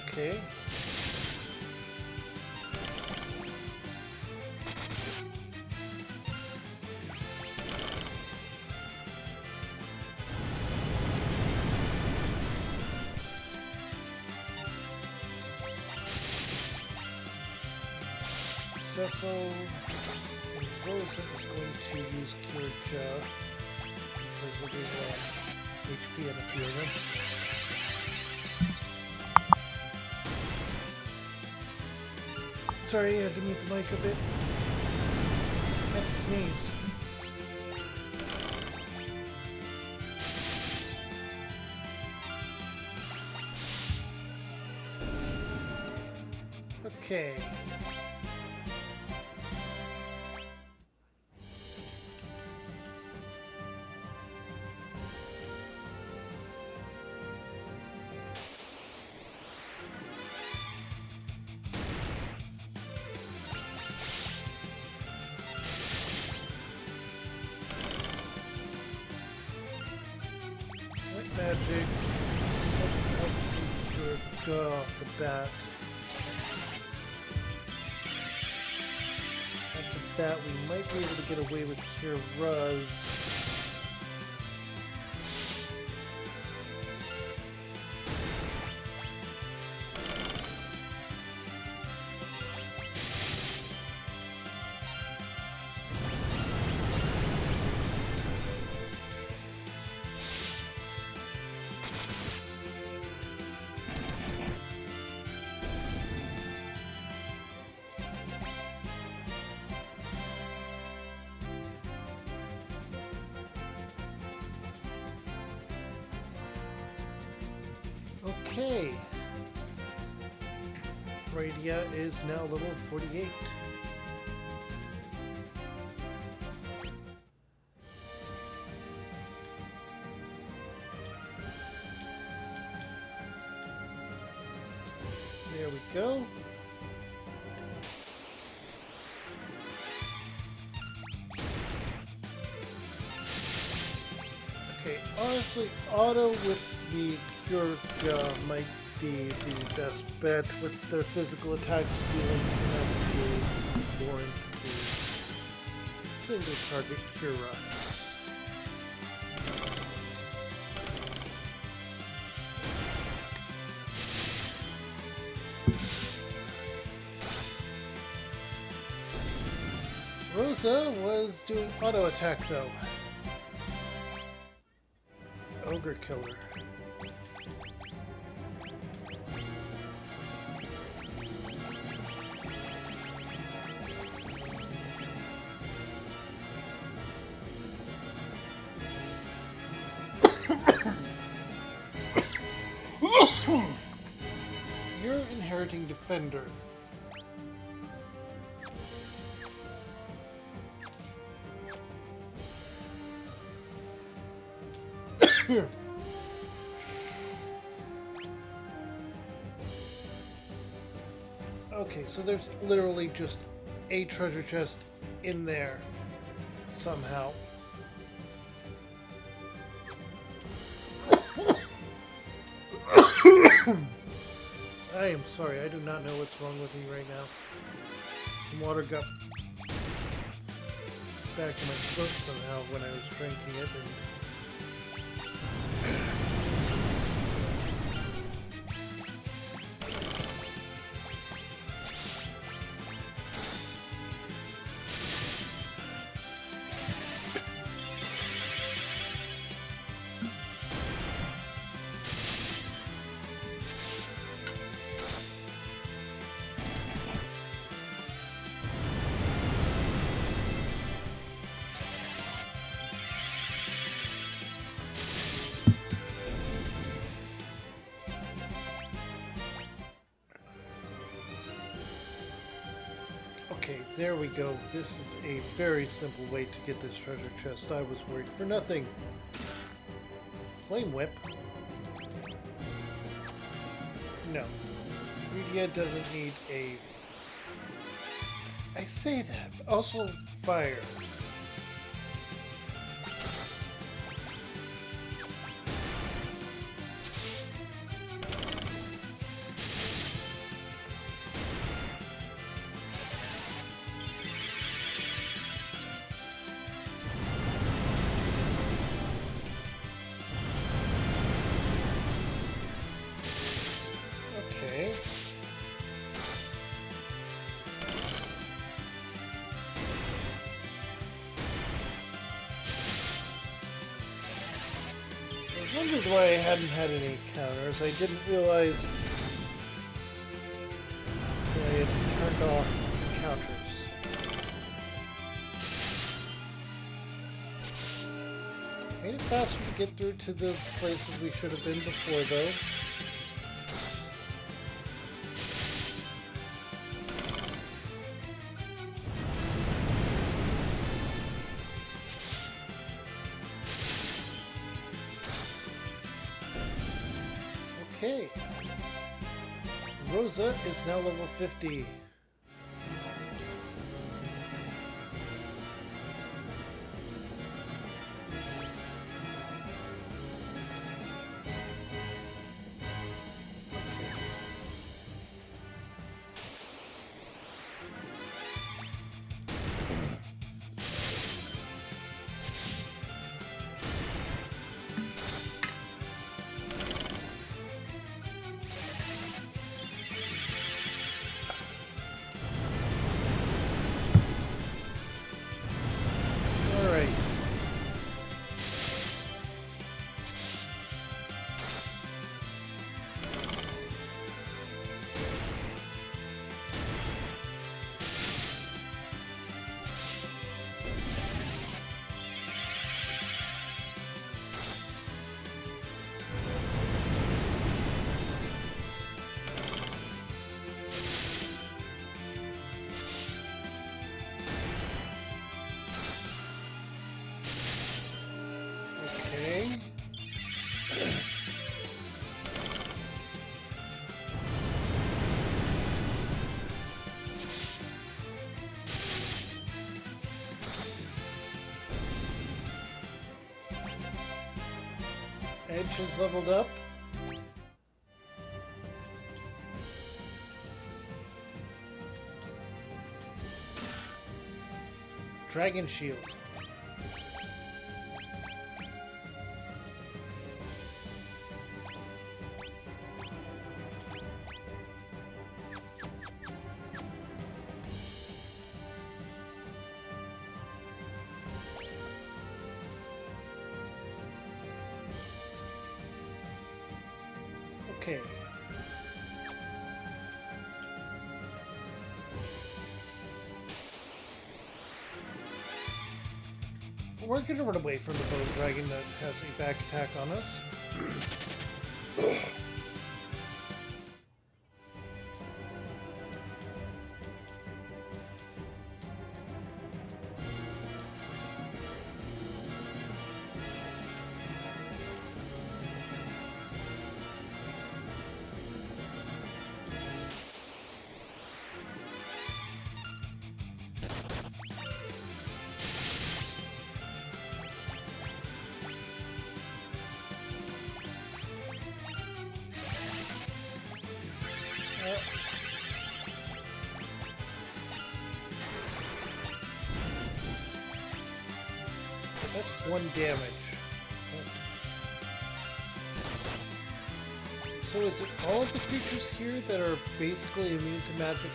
Okay. Cecil and Rosa is going to use Kirja because we'll do HP on a few of them. Sorry, I had to mute the mic a bit. I had to sneeze. Okay. Magic. Go off the bat. At the bat, we might be able to get away with Cure Ruz. Okay. Radia is now level 48. There we go. Okay, honestly, auto with the Cure might be the best bet with their physical attacks dealing enough to warrant the single target Cura. Rosa was doing auto attack though. Ogre Killer. You're inheriting Defender. Okay, so there's literally just a treasure chest in there somehow. I am sorry, I do not know what's wrong with me right now. Some water got back in my throat somehow when I was drinking it, and okay, there we go. This is a very simple way to get this treasure chest. I was worried for nothing. Flame whip? No. Rydia doesn't need a... I say that, but also fire. Okay. I wondered why I hadn't had any counters. I didn't realize that I had turned off counters. Made it faster to get through to the places we should have been before, though. Okay. Rosa is now level 50. Alright. Okay. Edge is leveled up. Dragon Shield. Okay. We're gonna run away from the bow dragon that has a back attack on us. That's 1 damage. So is it all of the creatures here that are basically immune to magic?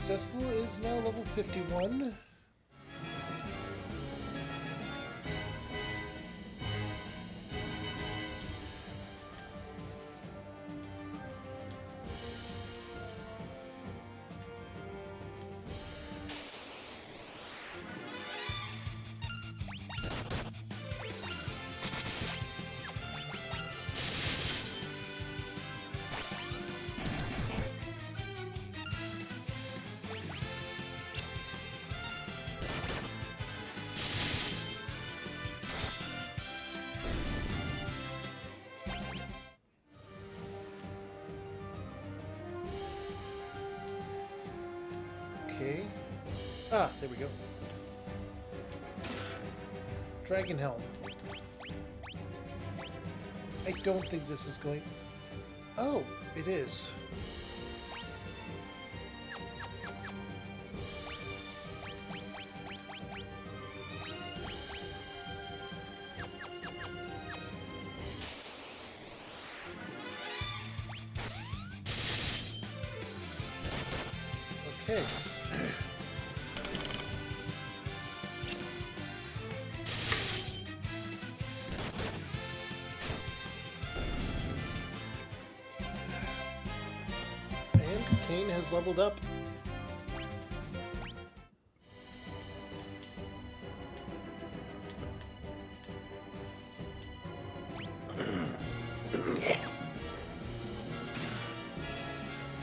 Cecil is now level 51. Okay. Ah, there we go. Dragon Helm. I don't think this is going... Oh, it is. Okay. And Kane has leveled up.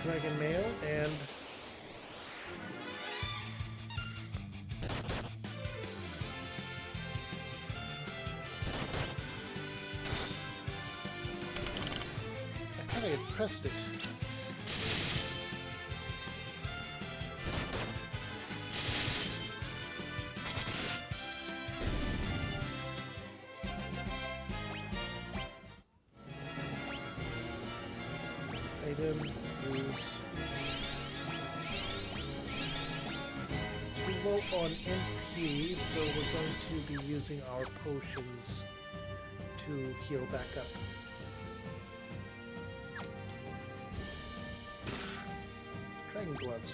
Dragon Mail and I thought I had pressed it. Item is too low on MP, so we're going to be using our potions to heal back up. Dragon Gloves.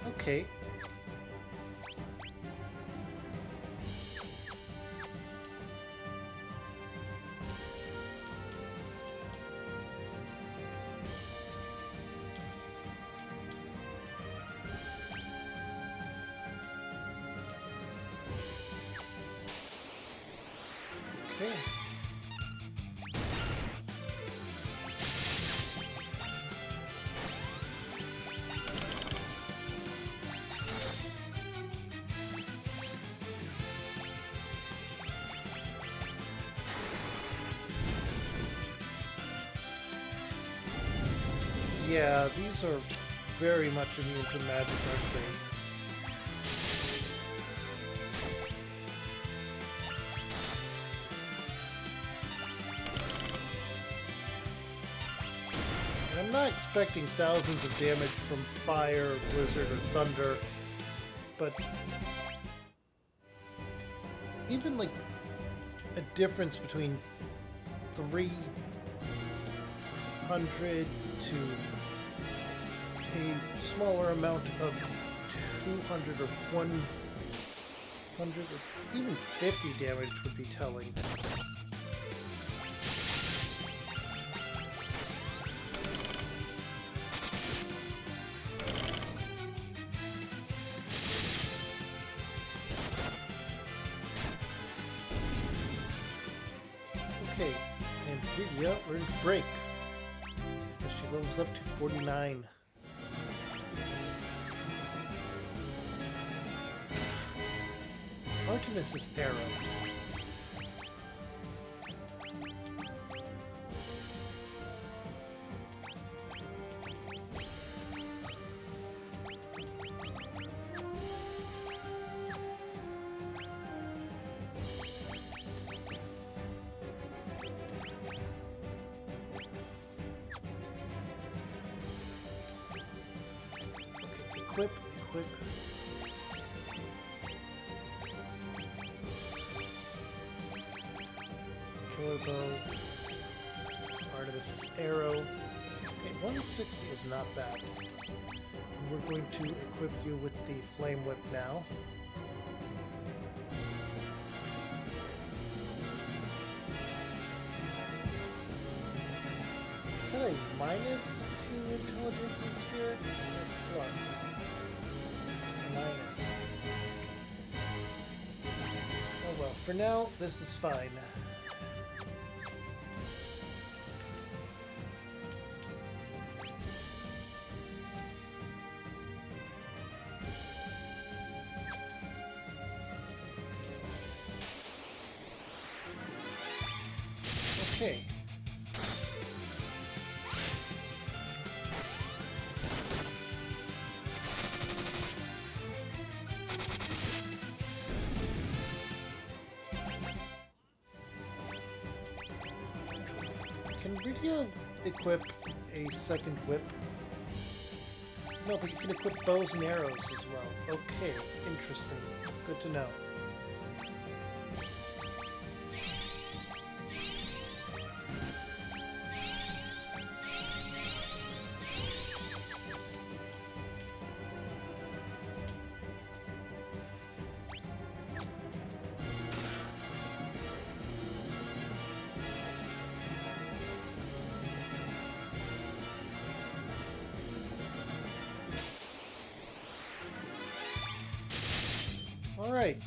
Okay. Okay. Yeah, these are very much immune to magic, aren't they? I'm not expecting thousands of damage from fire, blizzard, or thunder, but even like a difference between 300 to a smaller amount of 200 or 100 or even 50 damage would be telling. Okay, and Lydia learned Break. So she levels up to 49. Artemis's Arrow. equip. Killer bow. Artemis's arrow. Okay, 160 is not bad. And we're going to equip you with the flame whip now. Is that a minus to intelligence and spirit? Or plus? Minus. Oh well, for now, this is fine. Okay. Can Rydia equip a second whip? No, but you can equip bows and arrows as well. Okay, interesting. Good to know. Alright,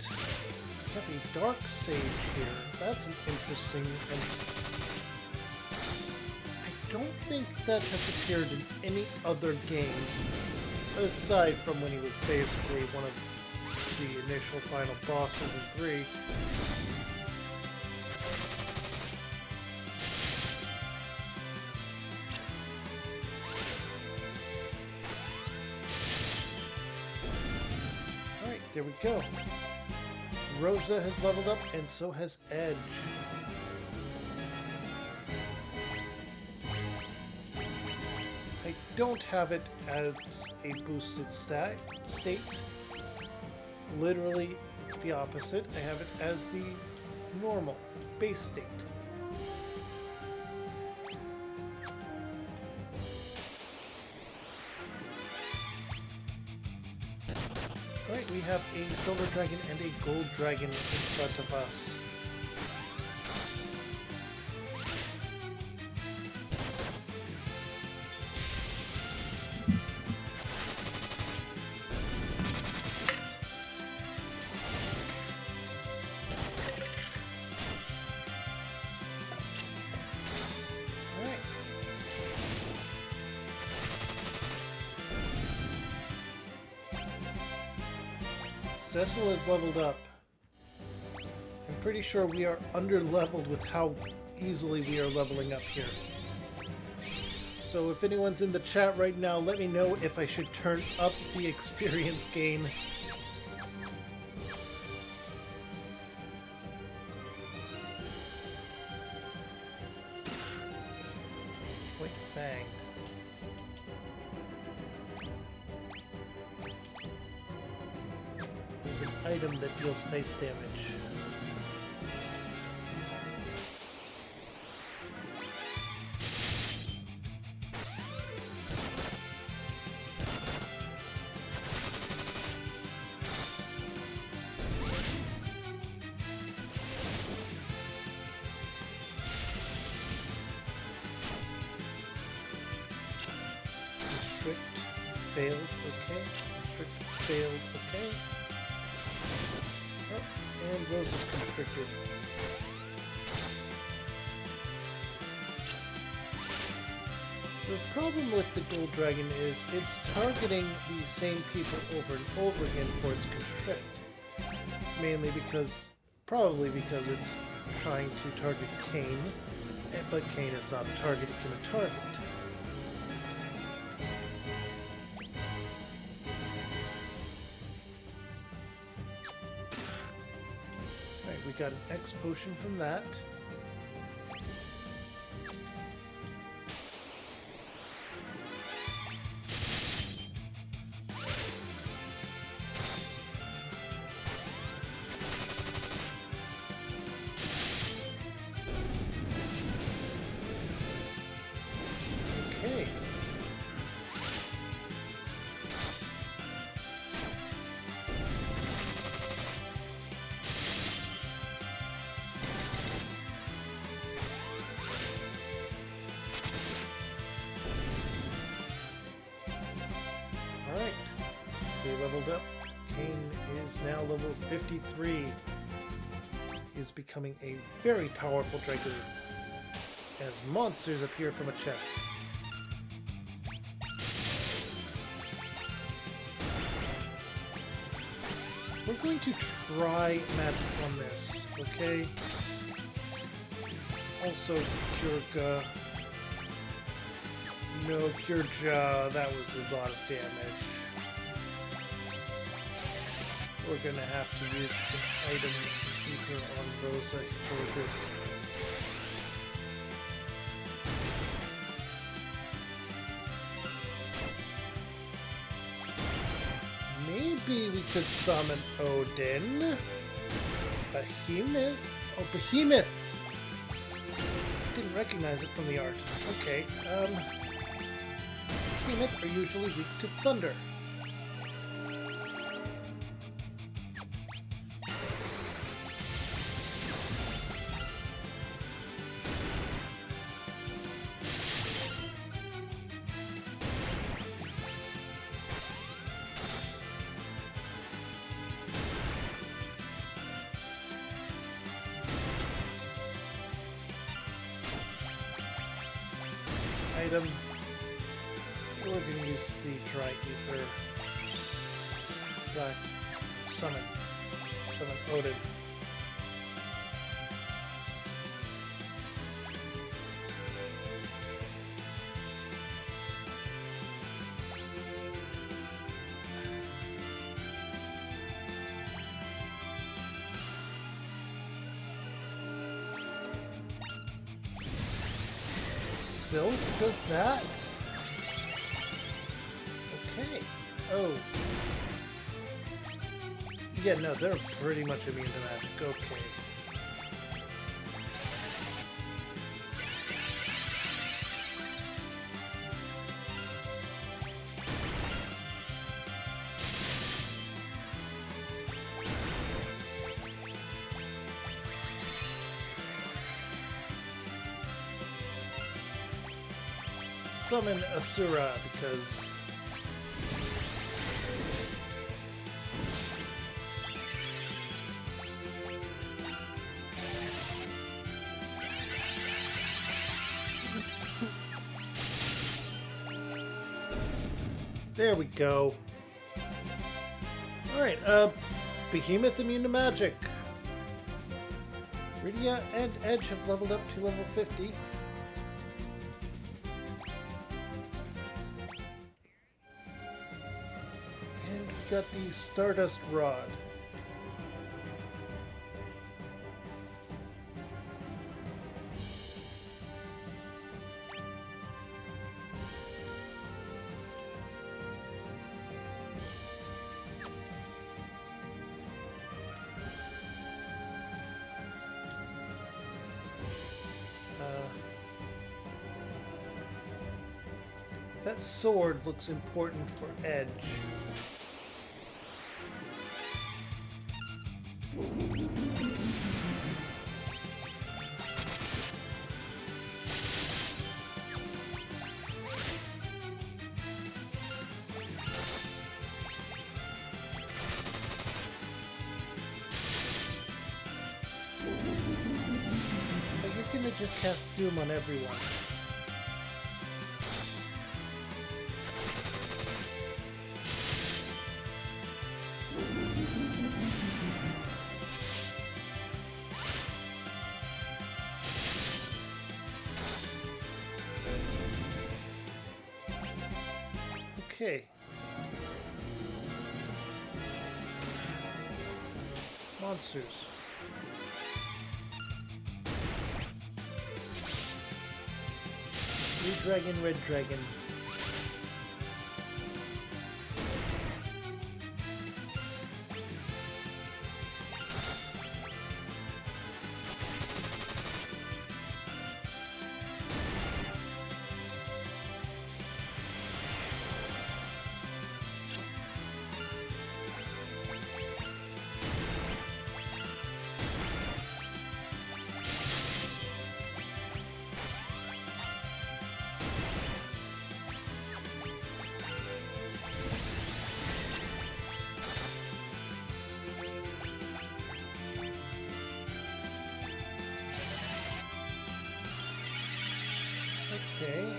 we have a dark sage here. That's an interesting, and I don't think that has appeared in any other game, aside from when he was basically one of the initial final bosses in 3. Alright, there we go. Rosa has leveled up, and so has Edge. I don't have it as a boosted state. Literally the opposite. I have it as the normal base state. Alright, we have a silver dragon and a gold dragon in front of us. Alright. Cecil is leveled up. I'm pretty sure we are under-leveled with how easily we are leveling up here. So if anyone's in the chat right now, let me know if I should turn up the experience gain. Wait, bang. There's an item that deals ice damage. Restrict failed, okay. Restrict failed, okay. Oh, and Rose is constricted. The problem with the Gold Dragon is it's targeting the same people over and over again for its constrict. Mainly because, probably because it's trying to target Cain, but Cain is not a target it can target. Alright, we got an X potion from that. They leveled up. Cain is now level 53. He is becoming a very powerful dragoon as monsters appear from a chest. We're going to try magic on this, okay? Also, Kyrga. No, Kyrja, that was a lot of damage. We're gonna have to use an item ether on Rosa for this. Maybe we could summon Odin. Behemoth? Oh, Behemoth! Didn't recognize it from the art. Okay, Behemoth are usually weak to thunder. Item. We're going to use the dry ether. Summon Odin. Silk does that? Okay. Oh. Yeah, no, they're pretty much immune to magic. Okay. Summon Asura because there we go. Alright, Behemoth immune to magic. Rydia and Edge have leveled up to level 50. Got the Stardust Rod. That sword looks important for Edge. But you're gonna just cast Doom on everyone. Okay. Monsters. Blue dragon, red dragon. Okay.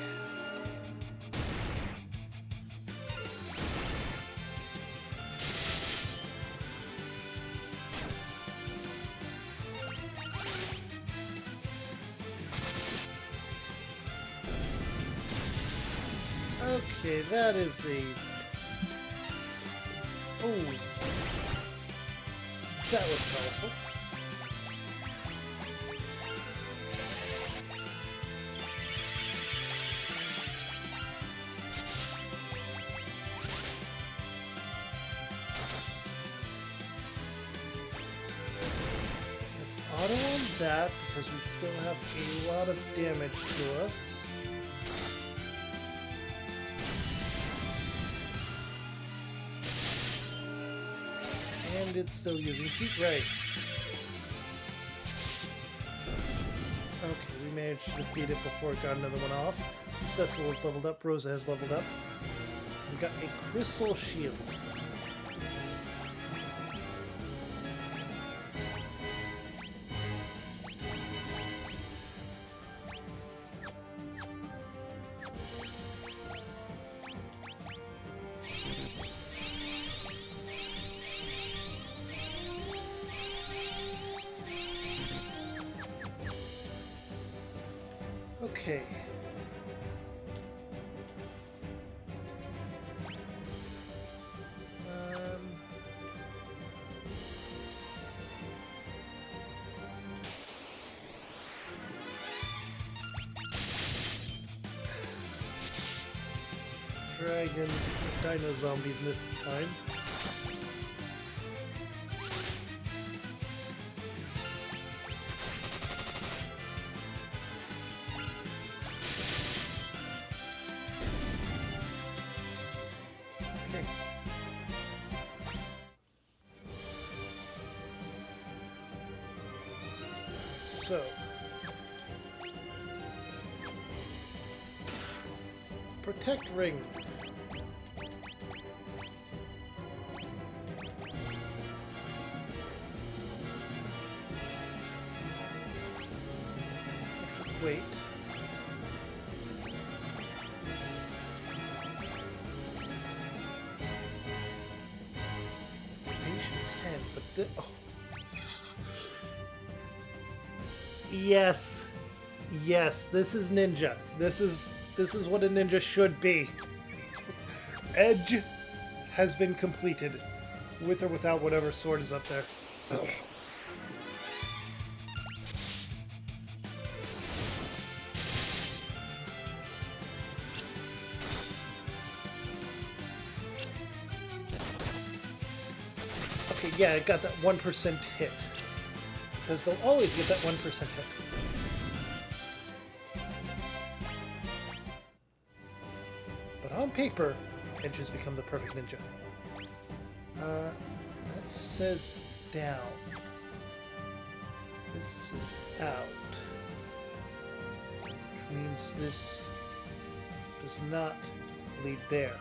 Okay, that is the... Oh. That was powerful. Let's auto on that because we still have a lot of damage to us. And it's still using heat ray. Okay, we managed to defeat it before it got another one off. Cecil has leveled up, Rosa has leveled up. We got a crystal shield. Okay. Dragon, Dino Zombie this time. Okay. So. Protect ring. Wait. But the, oh. Yes. Yes, this is ninja. This is what a ninja should be. Edge has been completed. With or without whatever sword is up there. Okay, yeah, it got that 1% hit. Because they'll always get that 1% hit. But on paper, Edge has become the perfect ninja. That says down. This is out. Which means this does not lead there.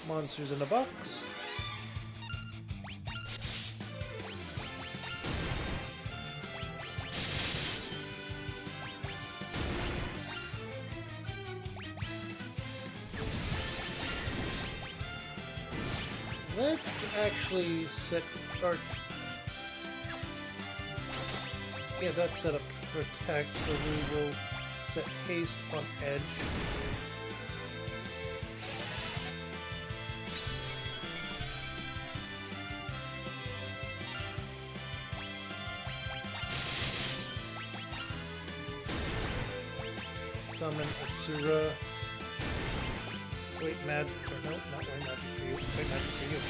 Monsters in a box. Let's actually set our... Yeah, that's set up protect, so we will set haste on Edge. Summon Asura. Wait, Mad. Or no, not White Magic for you. White Magic for you.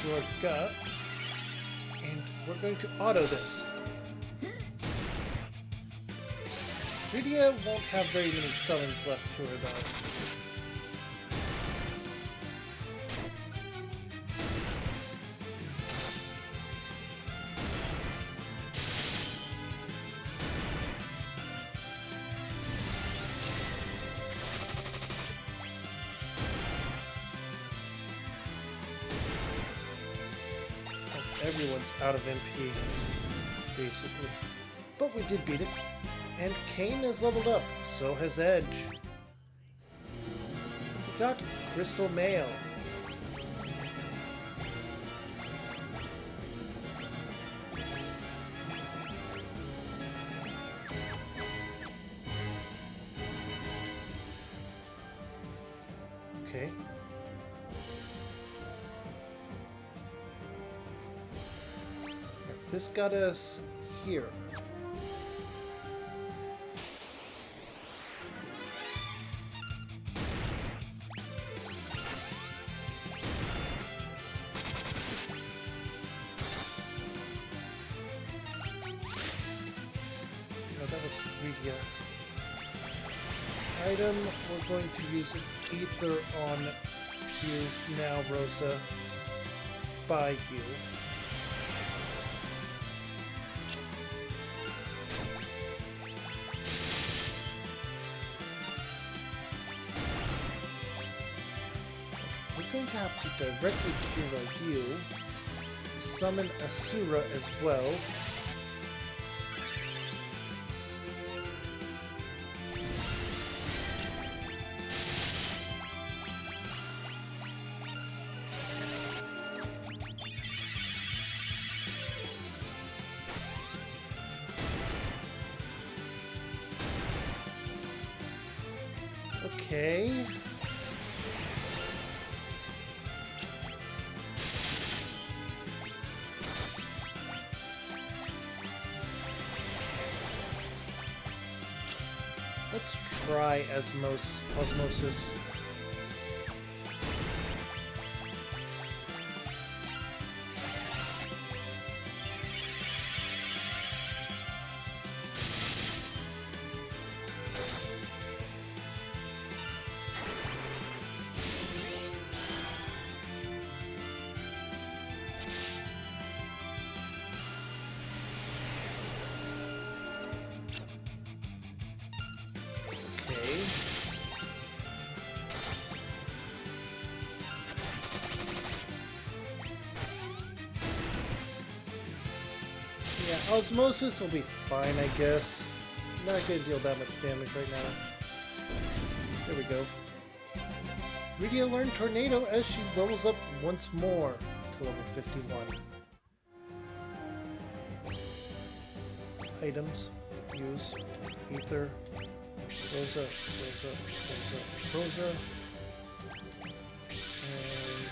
Your gut. And we're going to auto this. Lydia won't have very many summons left to her, though. everyone's out of MP, basically. But we did beat it. And Kane has leveled up, so has Edge. We got Crystal Mail. Okay. This got us here. No, that was Regia. Item, we're going to use an ether on you now, Rosa. By you. We're going to have to directly hero you. Summon Asura as well. Okay. Let's try osmosis. Okay. Yeah, osmosis will be fine, I guess. Not gonna deal that much damage right now. There we go. Rydia learned Tornado as she levels up once more to level 51. Items. Use. Ether. Rosa. And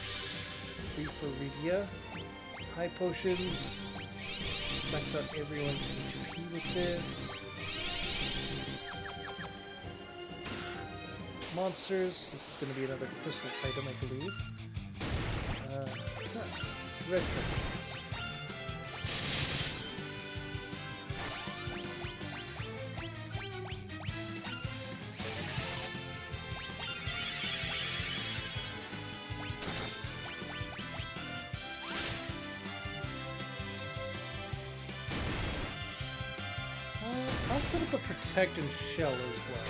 free for Rydia. High potions. Max out everyone's HP with this. Monsters. This is going to be another crystal item, I believe. Red crystals. I'll set up a protect and shell as well.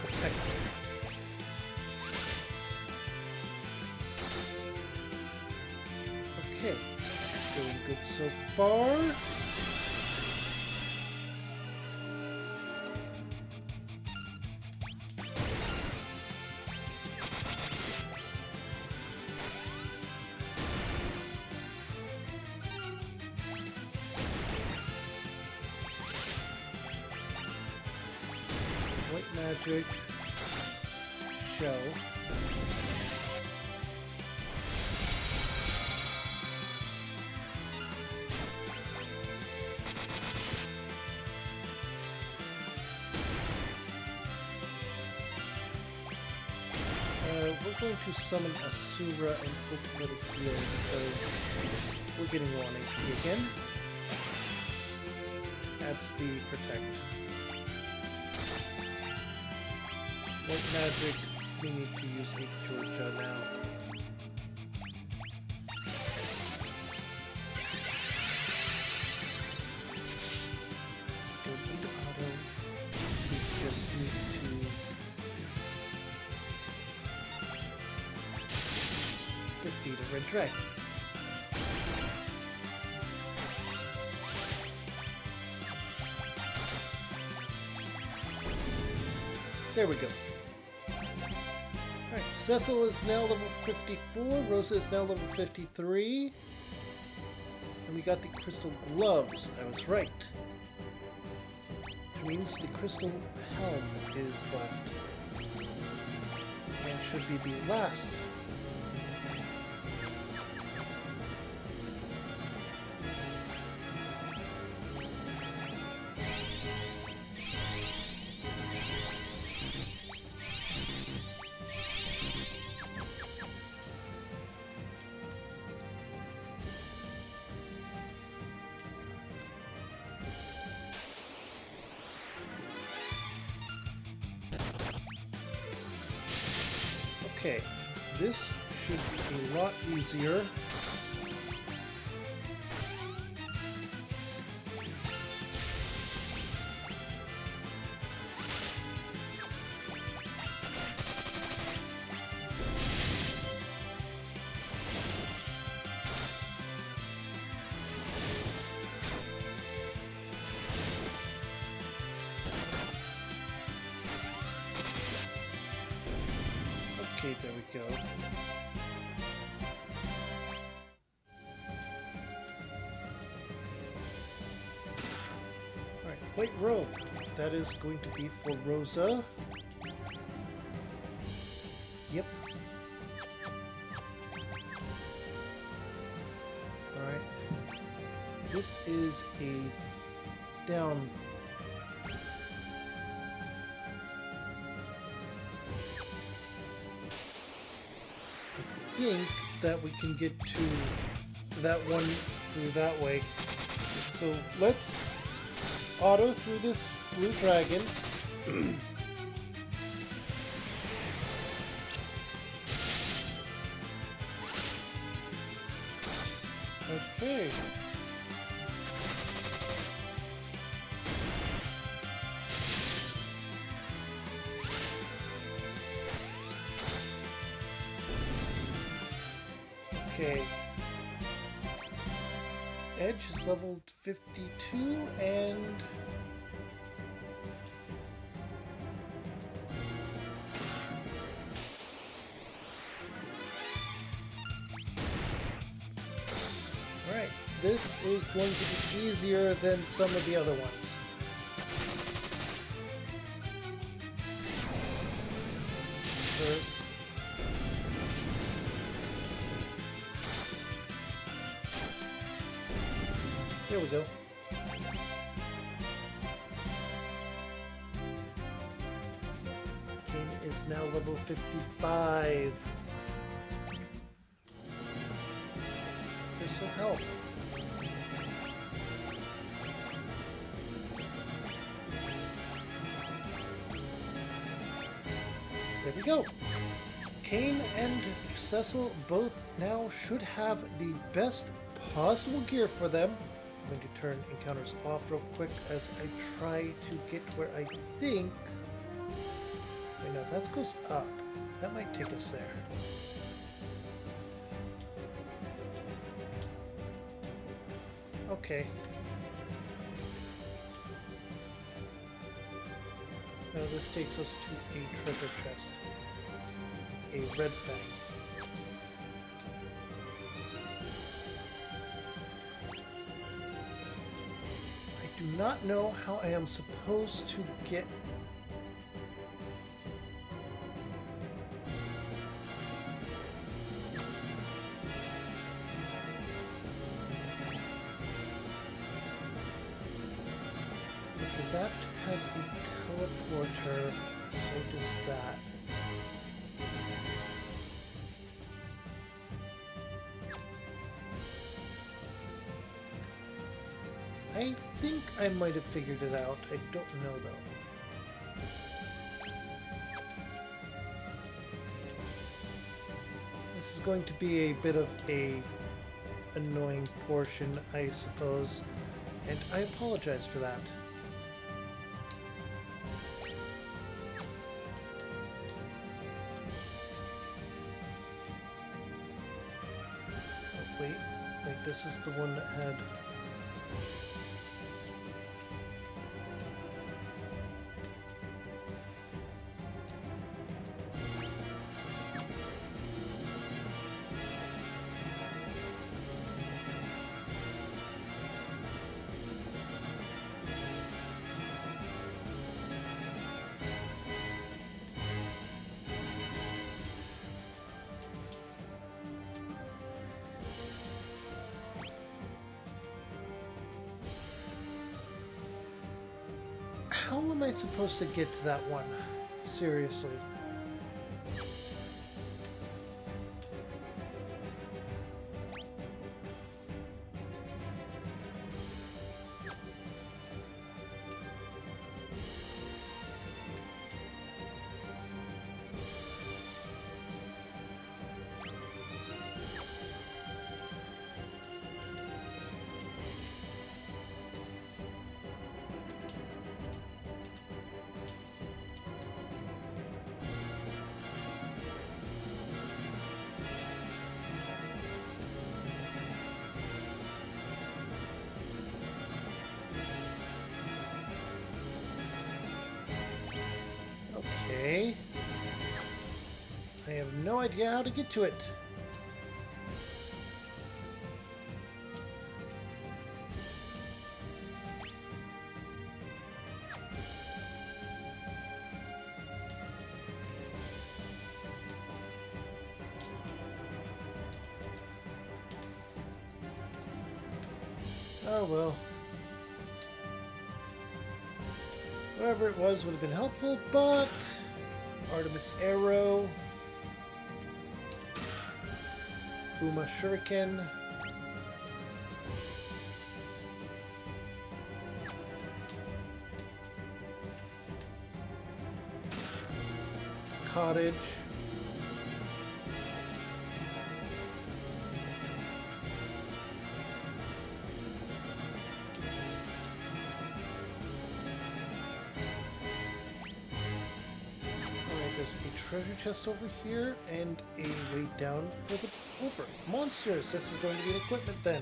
Protect. Okay, it's doing good so far. White magic, show. We're going to summon Asura and hope for the heal because we're getting 1 HP again. That's the protect. White magic, we need to use a Georgia now. Don't need to red dragon. There we go. Alright, Cecil is now level 54, Rosa is now level 53. And we got the crystal gloves, I was right. Which means the crystal helm is left. And should be the last. Okay, this should be a lot easier. Okay, there we go. Alright, white robe. That is going to be for Rosa. Yep. Alright. This is a down. I think that we can get to that one through that way. So let's auto through this blue dragon. Okay. Okay. Edge is leveled 52 and alright, this is going to be easier than some of the other ones. First. Here we go. King is now level 55. This will help. There we go. Cain and Cecil both now should have the best possible gear for them. I'm going to turn encounters off real quick as I try to get where I think... Wait, no, that goes up. That might take us there. Okay. Now this takes us to a treasure chest. A red fang. I do not know how I am supposed to get... Okay, that has a teleporter, so does that. I think I might have figured it out. I don't know though. This is going to be a bit of a annoying portion, I suppose, and I apologize for that. this is the one that had... How am I supposed to get to that one? Seriously. Okay. I have no idea how to get to it. Oh well. Whatever it was would have been helpful, but Artemis Arrow, Uma Shuriken, Cottage, treasure chest over here, and a way down for the over. Monsters! This is going to be an equipment then.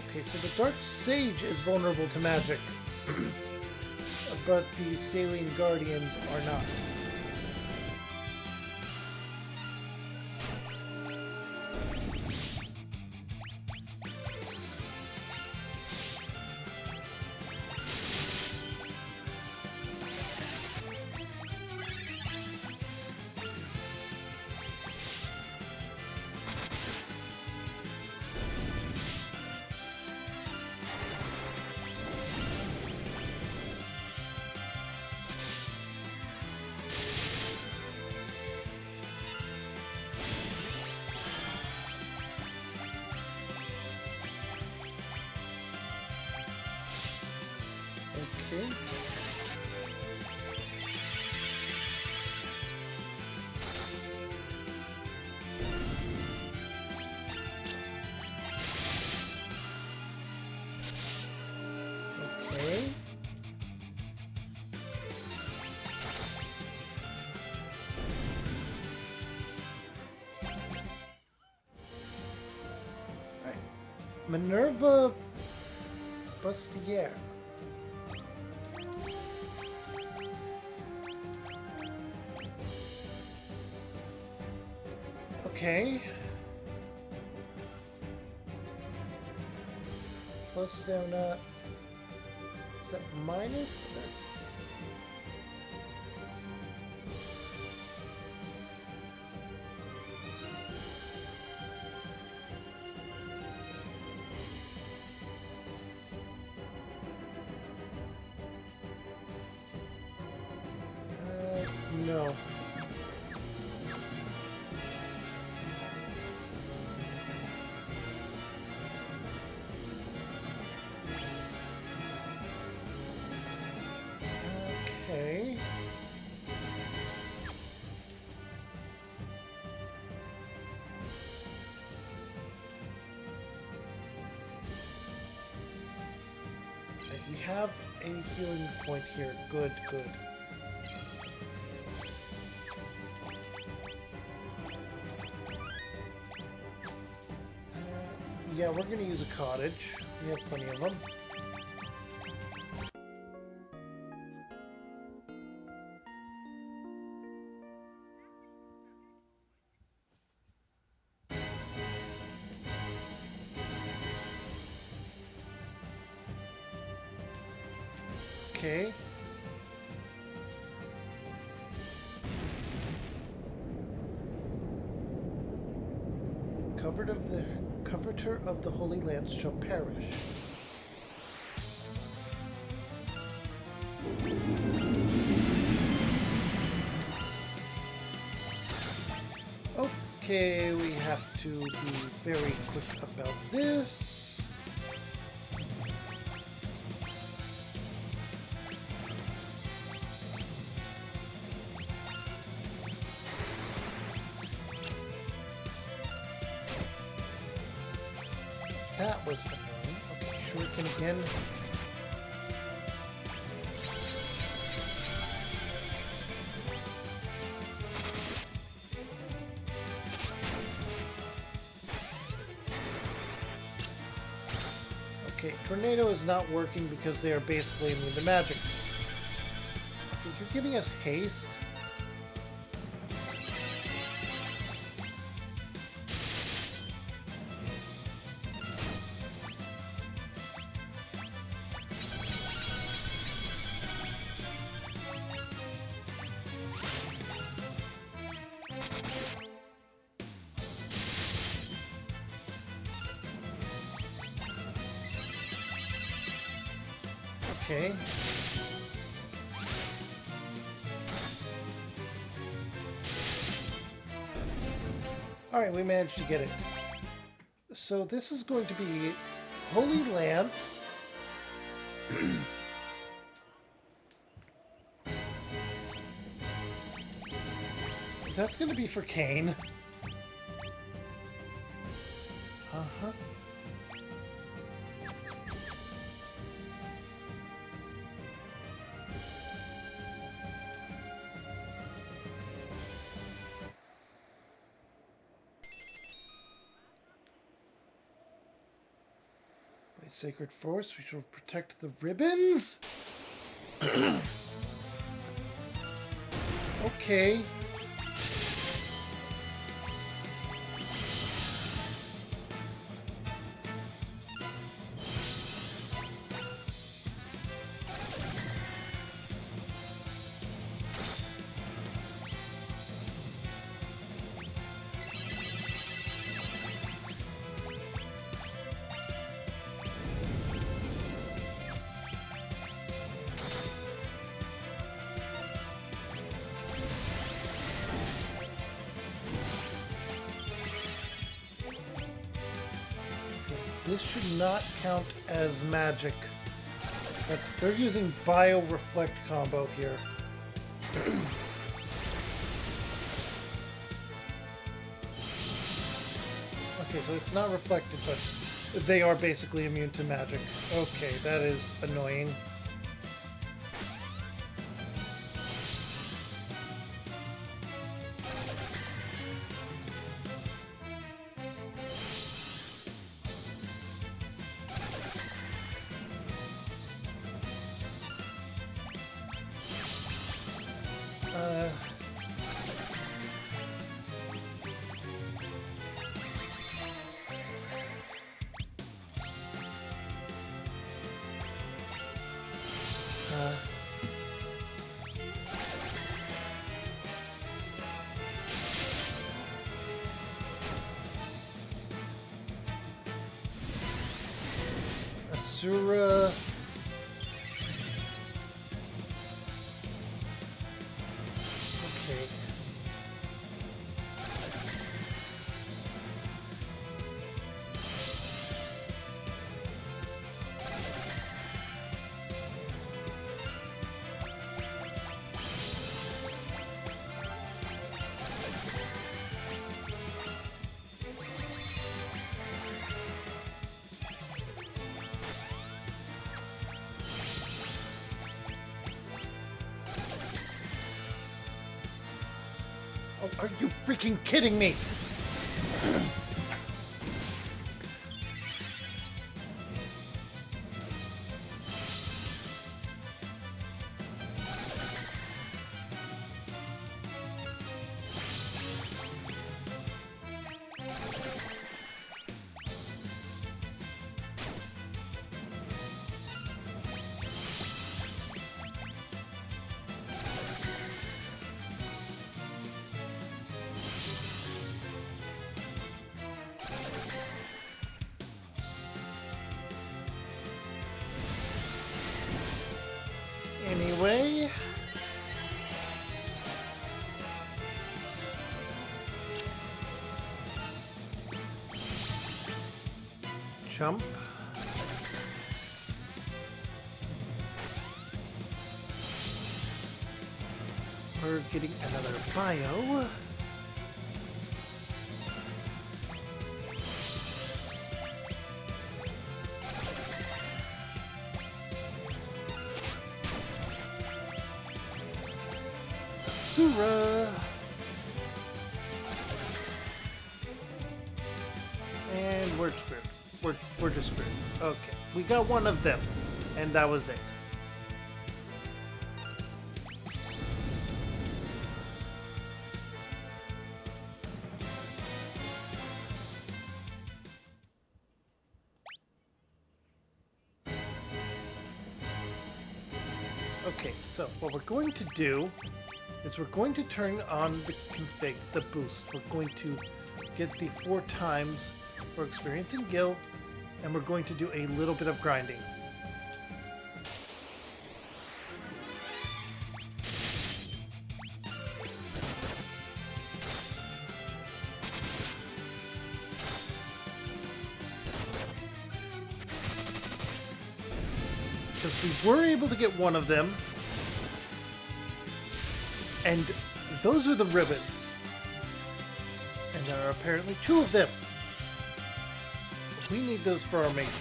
Okay, so the Dark Sage is vulnerable to magic, but the Saline Guardians are not. Okay. Okay. Right. Minerva Bustier. Okay. Plus down, is that minus? no. Okay. We have a healing point here. Good, good. Yeah, we're going to use a cottage. We have plenty of them. Okay. Coveter of the Holy Lance shall perish. Okay, we have to be very quick about this. That was annoying. Okay, shuriken again. Okay, tornado is not working because they are basically immune to magic. Okay, you're giving us haste. Okay. Alright, we managed to get it. So this is going to be Holy Lance. That's going to be for Kane. Uh-huh. By sacred force, we shall protect the ribbons? Okay. This should not count as magic. They're using Bio-Reflect combo here. Okay, so it's not reflected, but they are basically immune to magic. Okay, that is annoying. Asura. Okay. Oh, are you freaking kidding me? Anyway, jump. We're getting another bio. Sura. And we're screwed. We're just screwed. Okay, we got one of them, and that was it. Okay, so what we're going to do is we're going to turn on the config, the boost. We're going to get the 4 times for experience in guild, and we're going to do a little bit of grinding. Because we were able to get one of them, and those are the ribbons. And there are apparently 2 of them. We need those for our mages.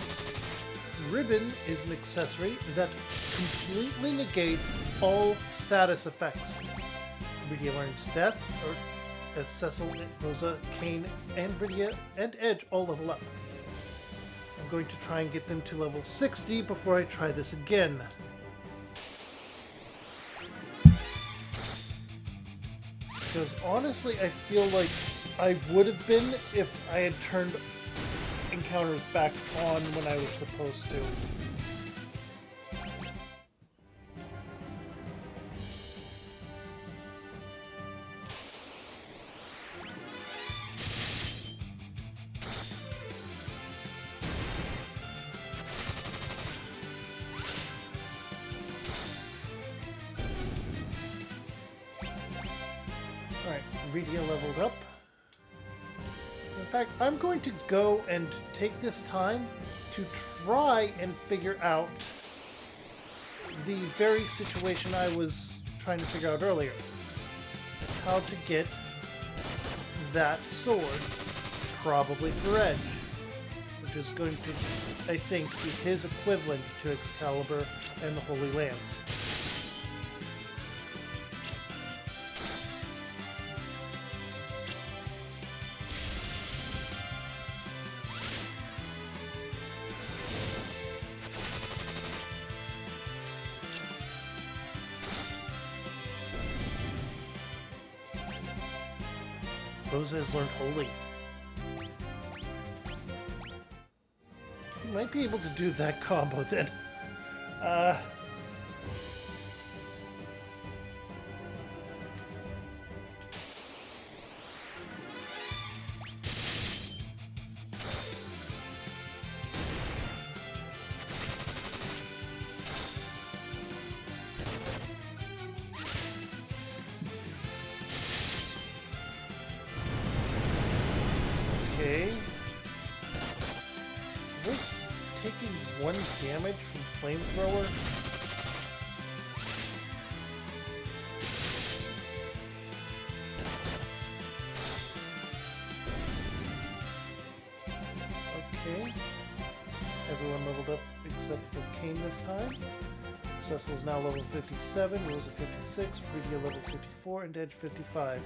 Ribbon is an accessory that completely negates all status effects. Rydia learns death, or as Cecil, Rosa, Kane, and Rydia and Edge all level up. I'm going to try and get them to level 60 before I try this again. Because honestly, I feel like I would have been if I had turned encounters back on when I was supposed to. Alright, Rydia leveled up. In fact, I'm going to go and take this time to try and figure out the very situation I was trying to figure out earlier. How to get that sword, probably for Edge, which is going to, I think, be his equivalent to Excalibur and the Holy Lance. Rosa has learned Holy. You might be able to do that combo then. Okay. We're taking 1 damage from flamethrower. Okay. Everyone leveled up except for Kane this time. Cecil's now level 57, Rosa 56, Bridia level 54, and Edge 55.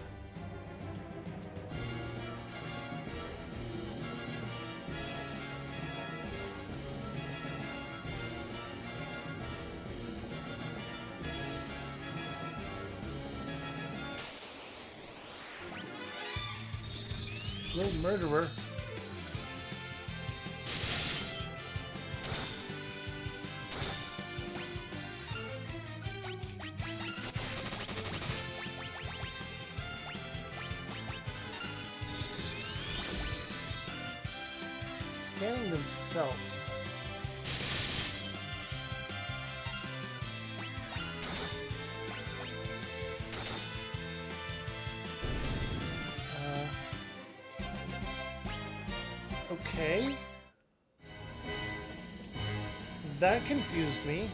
Little murderer. Scanning themselves. Okay. That confused me.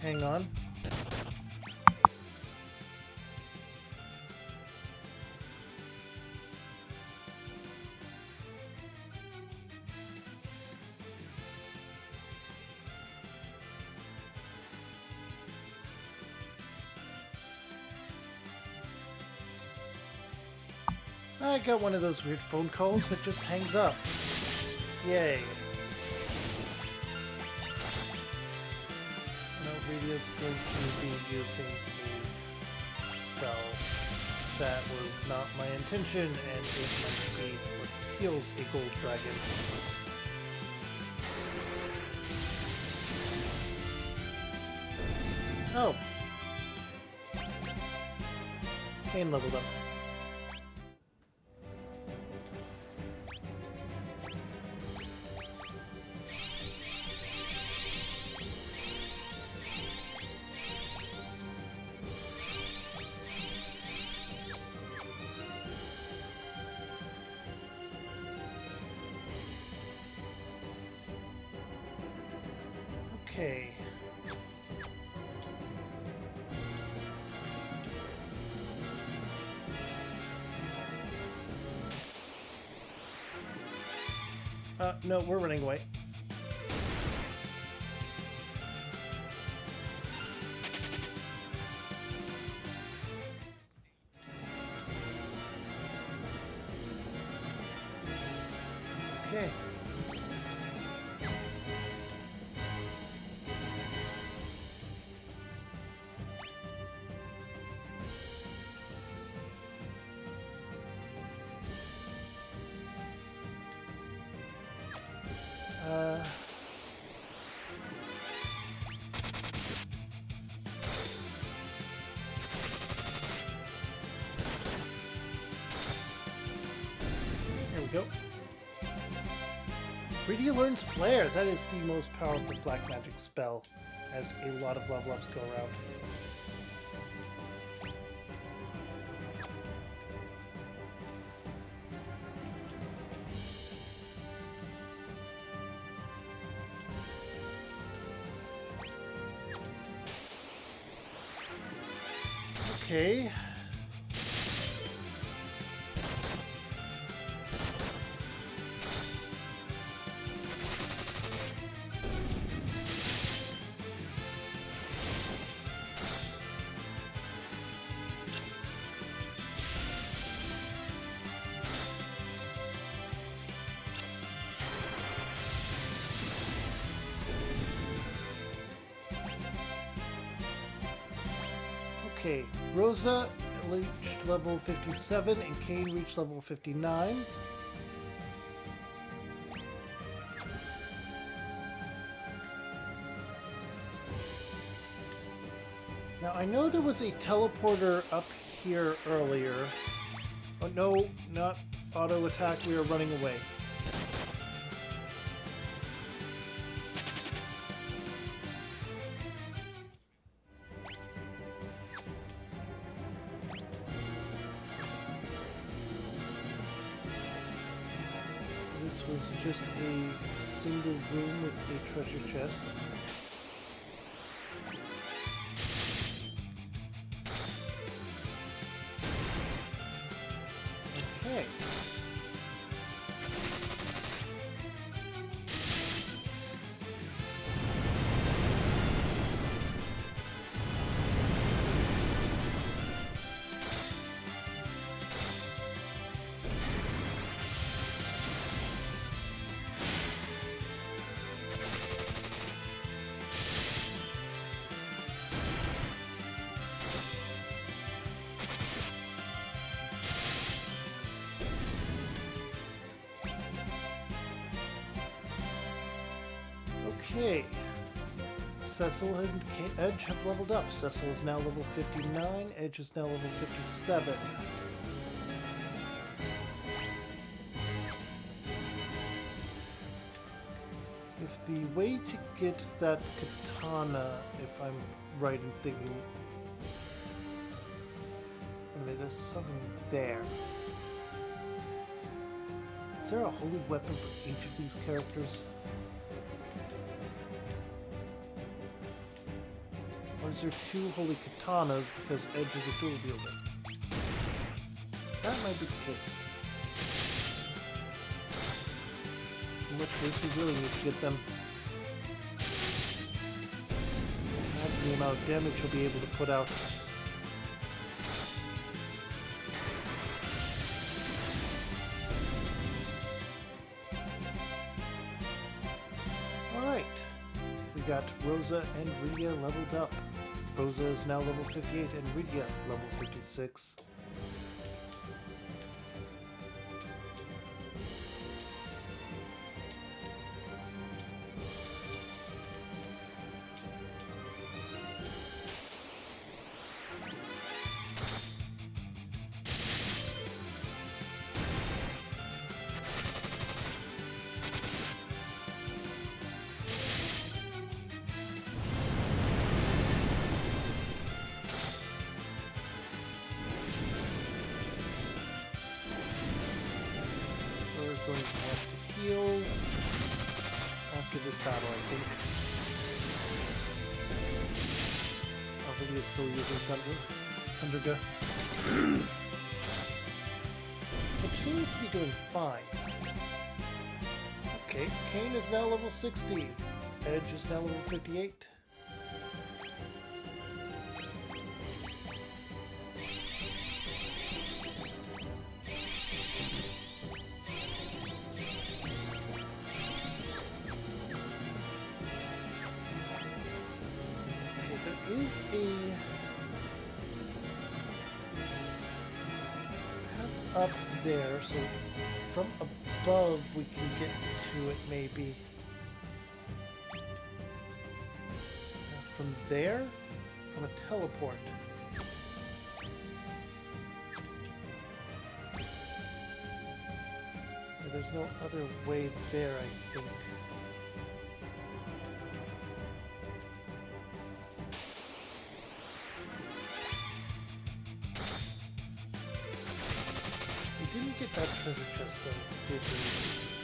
Hang on. I got one of those weird phone calls that just hangs up. Yay. No, Radia's going to be using the spell. That was not my intention, and it might be what heals a gold dragon. Oh. Kane leveled up. Okay. No, we're running away. Okay. Here we go. Bridia learns Flare. That is the most powerful black magic spell, as a lot of level ups go around. Okay. Okay, Rosa reached level 57 and Kane reached level 59. Now I know there was a teleporter up here earlier. Oh no, not auto attack, we are running away. This was just a single room with a treasure chest. Okay. Okay. Cecil and Edge have leveled up. Cecil is now level 59, Edge is now level 57. If the way to get that katana, if I'm right in thinking... I mean, there's something there. Is there a holy weapon for each of these characters? Or is there two holy katanas because Edge is a dual wielder? That might be the case. In which case we really need to get them. Imagine the amount of damage he'll be able to put out. Alright. We got Rosa and Rydia leveled up. Rosa is now level 58 and Rydia level 56. Going to have to heal after this battle, I think. Probably is still using Thunderga. But she seems to be doing fine. Okay, Kane is now level 60. Edge is now level 58. Is a path up there, so from above we can get to it maybe. From there? From a teleport. There's no other way there, I think. Didn't get that treasure chest though, did we?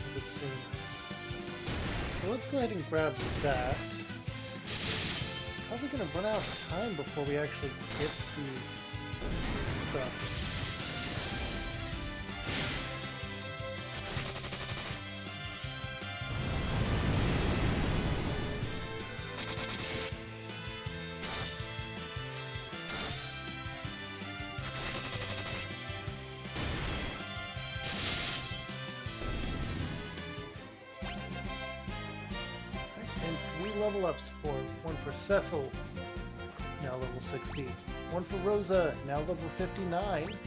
It would seem. So let's go ahead and grab that. Probably gonna run out of time before we actually get the stuff. Level ups for one for Cecil, now level 60, one for Rosa, now level 59,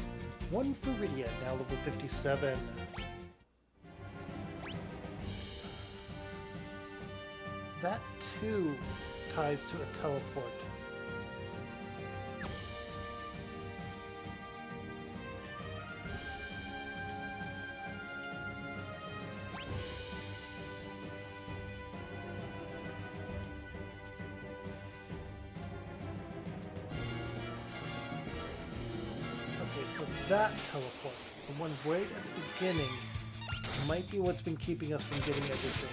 one for Rydia, now level 57. That too ties to a teleport. so that teleport, the one right at the beginning, might be what's been keeping us from getting everything.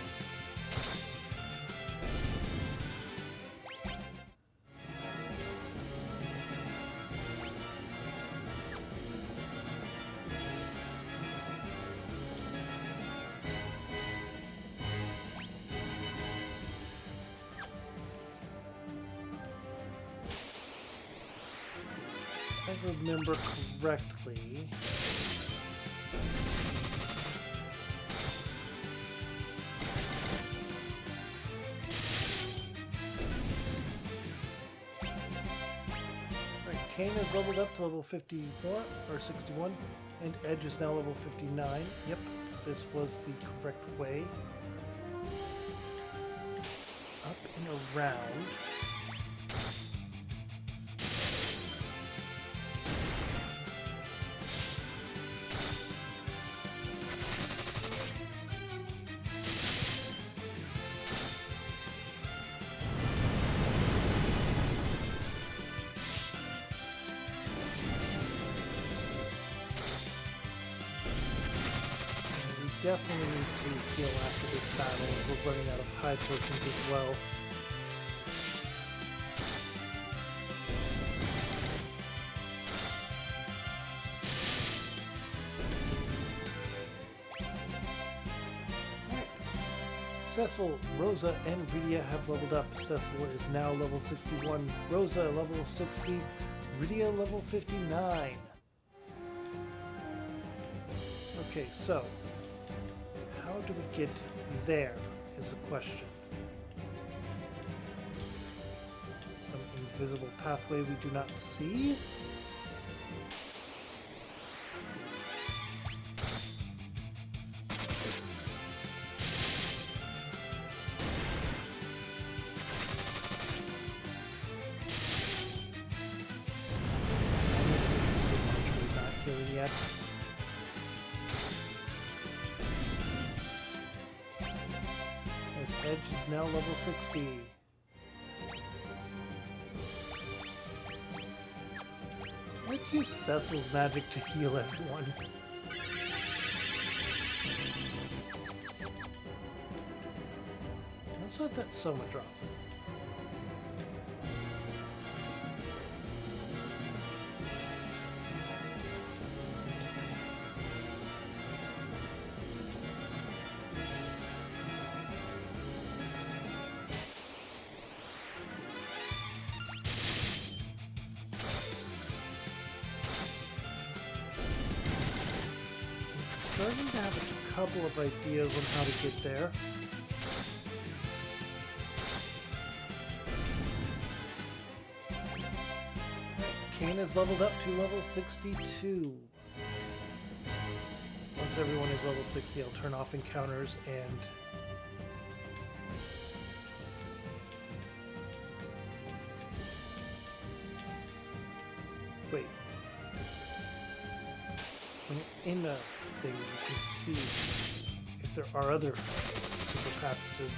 If I remember correctly, Kane is leveled up to level 54 or 61, and Edge is now level 59. Yep, this was the correct way. Up and around. Definitely need to heal after this battle. We're running out of high potions as well. Alright. Cecil, Rosa, and Rydia have leveled up. Cecil is now level 61. Rosa level 60. Rydia level 59. Okay, so how do we get there is the question. Some invisible pathway we do not see. Not healing yet. Edge is now level 60. Let's use Cecil's magic to heal everyone. I also have that Soma drop. Starting to have a couple of ideas on how to get there. Kane is leveled up to level 62. Once everyone is level 60, I'll turn off encounters and wait. When you're in the thing, you can see if there are other super passages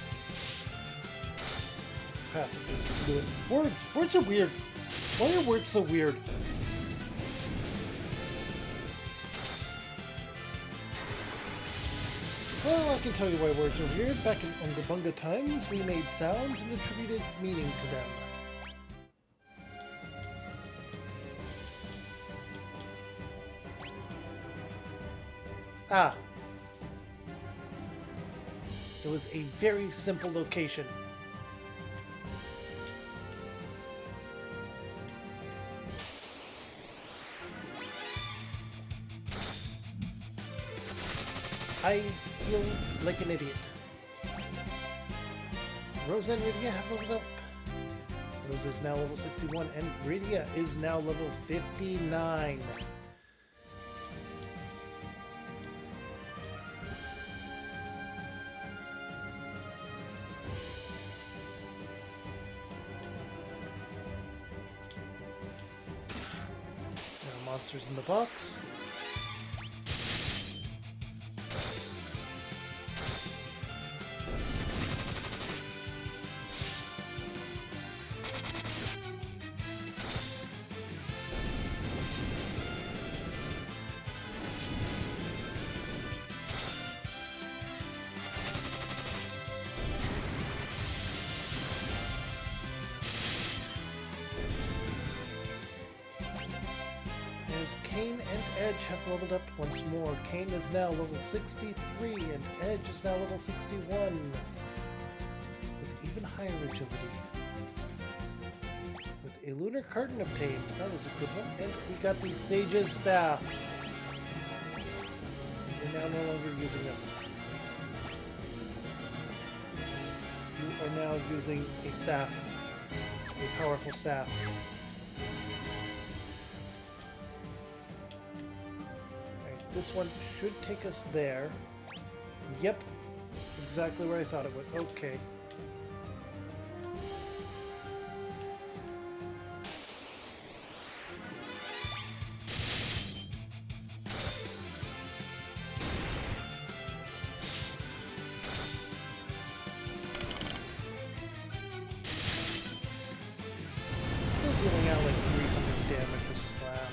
to do it. Words are weird. Why are words so weird? Well, I can tell you why words are weird. Back in Unga Bunga times, we made sounds and attributed meaning to them. Ah. It was a very simple location. I feel like an idiot. Rosa and Rydia have leveled up. Rosa is now level 61 and Rydia is now level 59. Monsters in the box. as Cain and Edge have leveled up once more. Cain is now level 63 and Edge is now level 61 with even higher agility. With a lunar carton obtained, that is a good one, and we got the Sage's Staff. We're now no longer using this. You are now using a staff, a powerful staff. This one should take us there. Yep. Exactly where I thought it would. Okay. Still dealing out like 300 damage or slam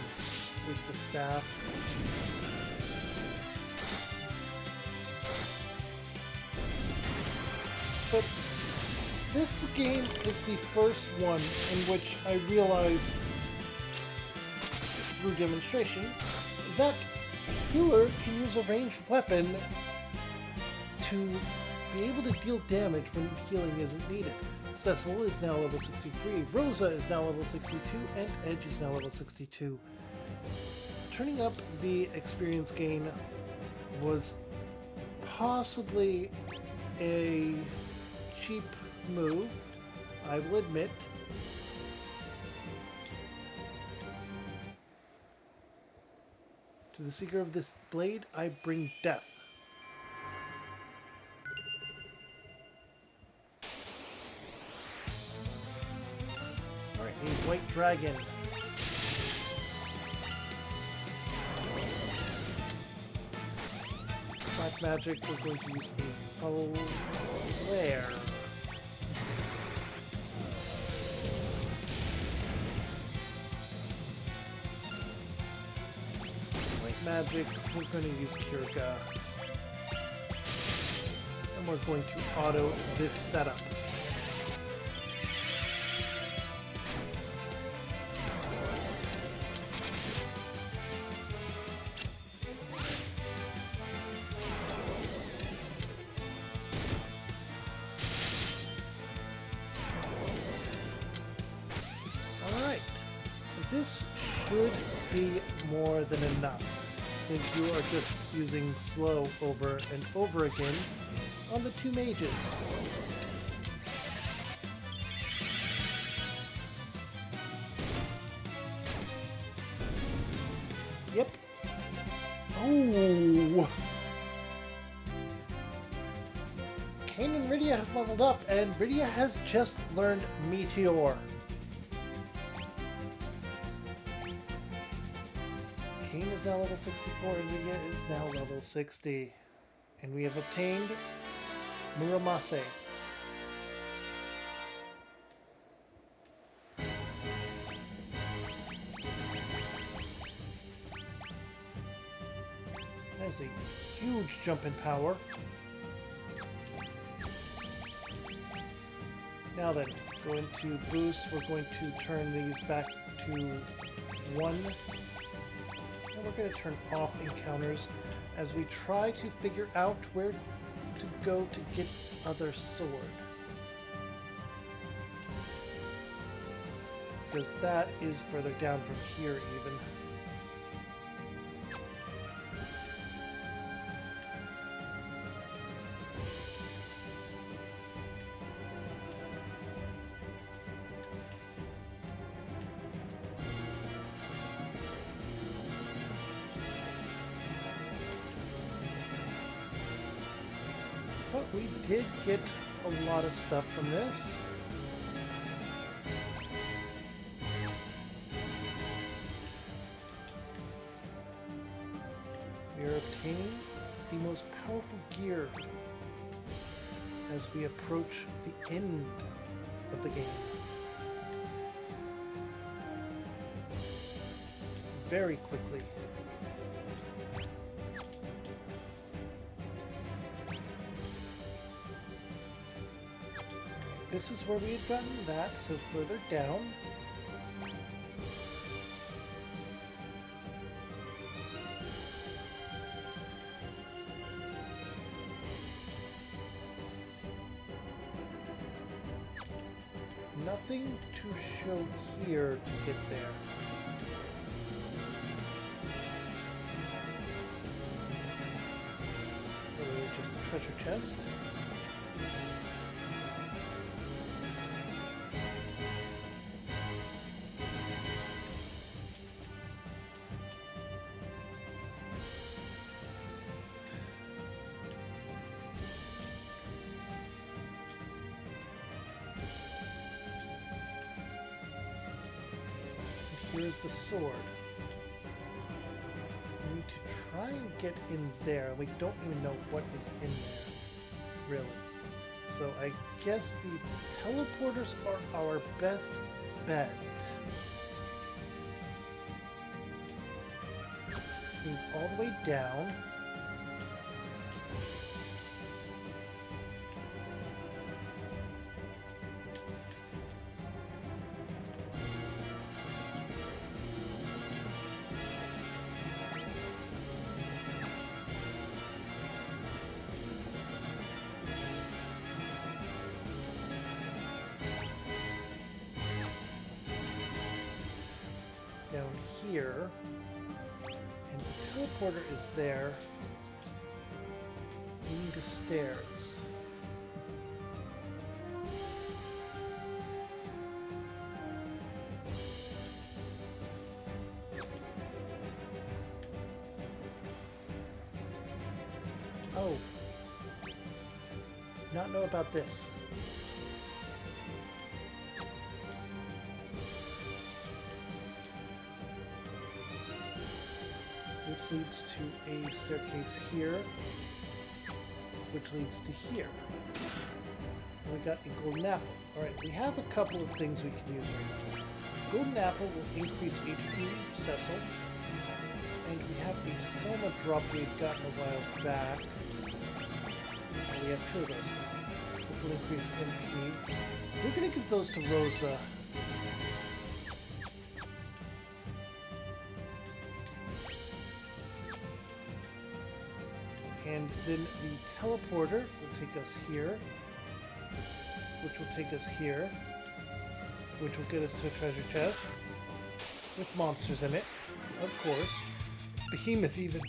with the staff. But this game is the first one in which I realized through demonstration that a healer can use a ranged weapon to be able to deal damage when healing isn't needed. Cecil is now level 63, Rosa is now level 62, and Edge is now level 62. Turning up the experience gain was possibly a cheap move, I will admit. To the seeker of this blade, I bring death. Alright, a white dragon. Black magic, we're going to use a flare. Magic, we're going to use Kirka. And we're going to auto this setup. Alright, this should be more than enough, since you are just using slow over and over again on the two mages. Yep. Oh! Cain and Rydia have leveled up, and Rydia has just learned Meteor. Cain is now level 64 and Rydia is now level 60. And we have obtained Muramase. That's a huge jump in power. Now then, going to boost, we're going to turn these back to 1. We're going to turn off encounters as we try to figure out where to go to get other sword. Because that is further down from here even. But we did get a lot of stuff from this. We are obtaining the most powerful gear as we approach the end of the game. Very quickly. This is where we had gotten that, so further down. nothing to show here to get there. Just a treasure chest. Here's the sword. We need to try and get in there. We don't even know what is in there, really. So I guess the teleporters are our best bet. Means all the way down. Down here, and the teleporter is there. We need the stairs. Oh, not know about this. This leads to a staircase here, which leads to here. And we got a golden apple. Alright, we have a couple of things we can use right now. Golden apple will increase HP, Cecil. And we have a Soma drop we had gotten a while back. And we have two of those, which will increase MP. We're going to give those to Rosa. And then the teleporter will take us here, which will take us here, which will get us to a treasure chest with monsters in it, of course. Behemoth even.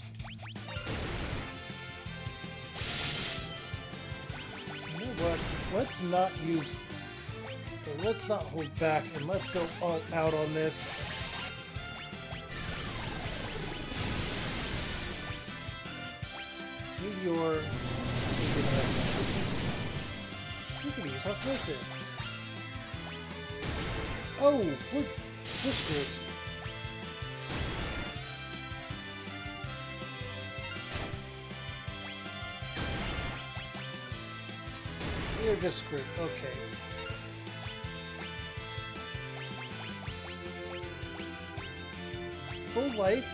You know what? Let's not use... Let's not hold back and let's go all out on this. Meteor. You can use osmosis. Oh, we're screwed. You're just screwed. Okay. Full life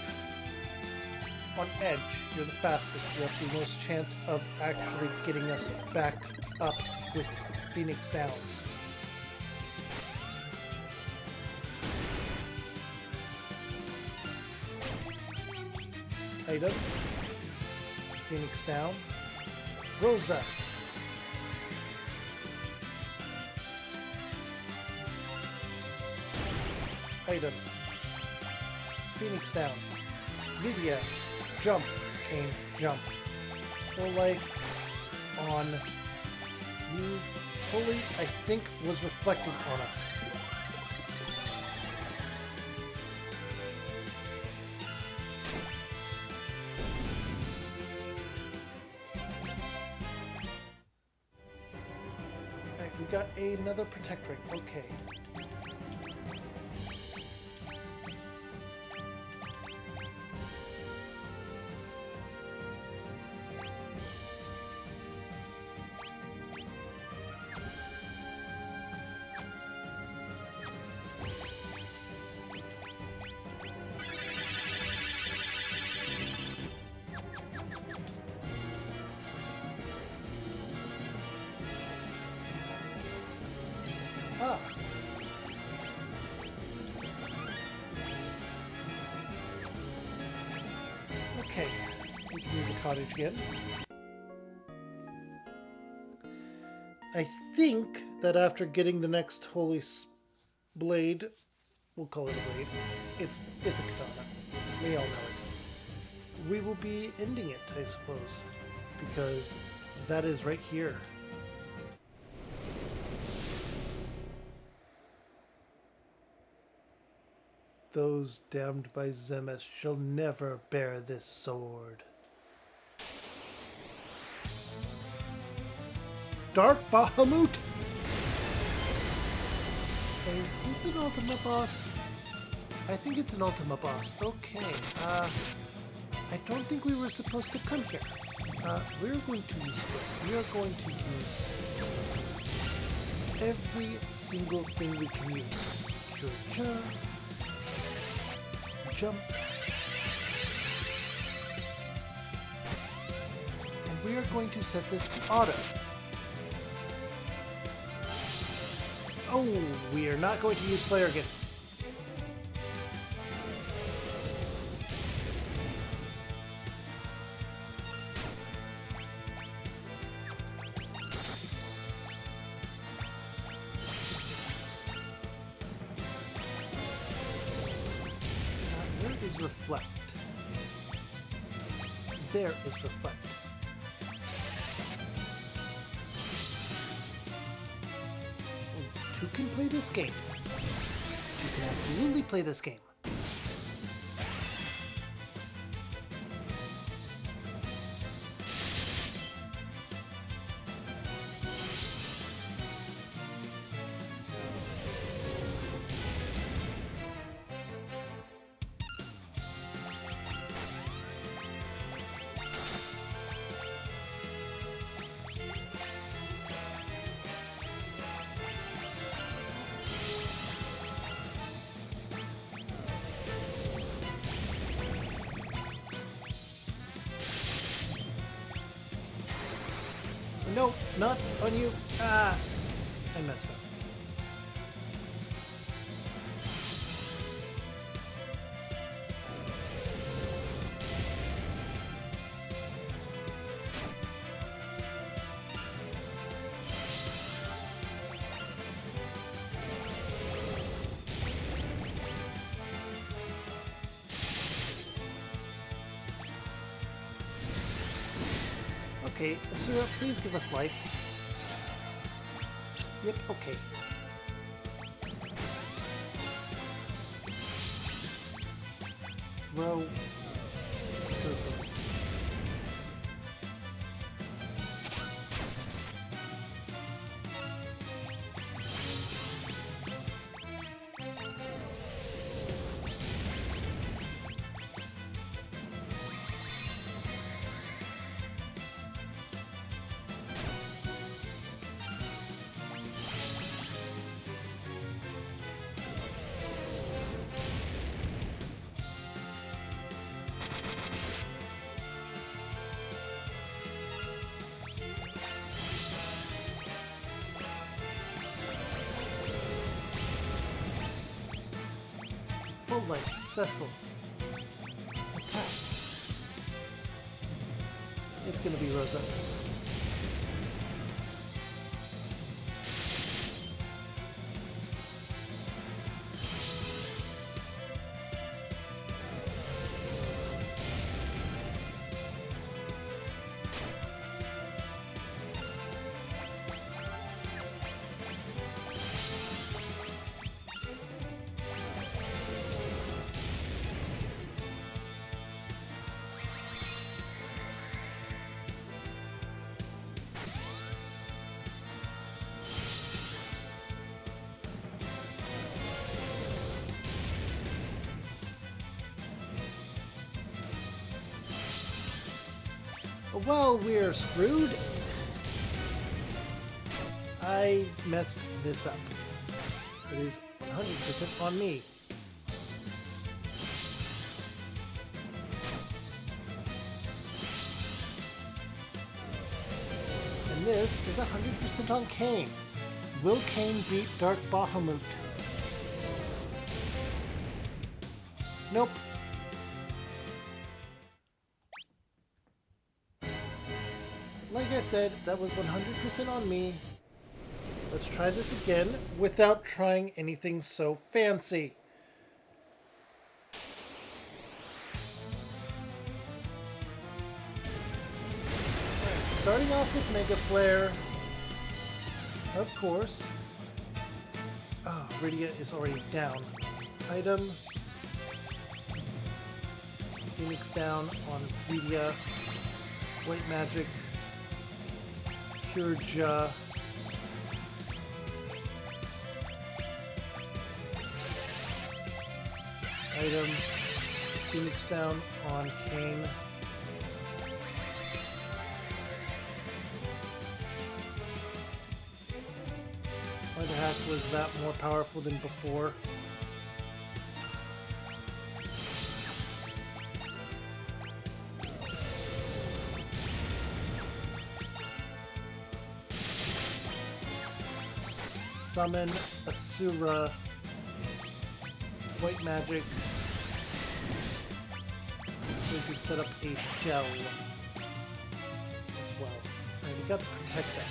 on edge. You're the fastest. You have the most chance of actually getting us back up with Phoenix Downs. Item. Phoenix Down. Rosa. Item. Phoenix Down. Lydia. Jump. Cane. Jump. Full life on you fully, I think, was reflected on us. Alright, we got another protectorate. Okay. Ah. Okay, we can use a cottage again. I think that after getting the next blade, we'll call it a blade, it's a katana. We all know it. We will be ending it, I suppose, because that is right here. Those damned by Zemus shall never bear this sword. Dark Bahamut! Is this an Ultima boss? I think it's an Ultima boss. Okay, I don't think we were supposed to come here. We're going to use it. We are going to use every single thing we can use. Cure jump. Jump. And we are going to set this to auto. Oh, we are not going to use player again. Where is reflect? There is reflect. Who can play this game? You can absolutely play this game. No, not on you. Ah, I messed up. Okay, Asura, please give us life. Yep, okay. Throw. Perfect. Full life, Cecil. Attack. It's gonna be Rosa. Well, we're screwed. I messed this up. It is 100% on me. And this is 100% on Cain. Will Cain beat Dark Bahamut? Nope. Like I said, that was 100% on me. Let's try this again without trying anything so fancy. Right, starting off with Mega Flare, of course. Oh, Rydia is already down. Item. Phoenix down on Rydia. White Magic. Pure Ja. Item. Phoenix down on Kane. Why the heck was that more powerful than before? Summon Asura. White Magic. Going to set up a shell as well. Alright, we got to protect that.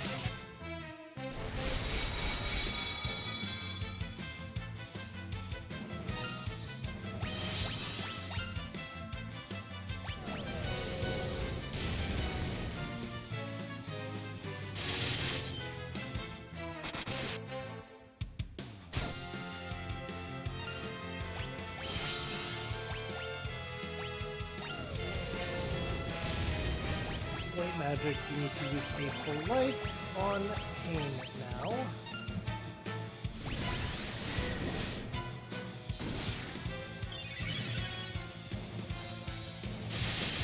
White Magic, you need to use a full life on Kane now.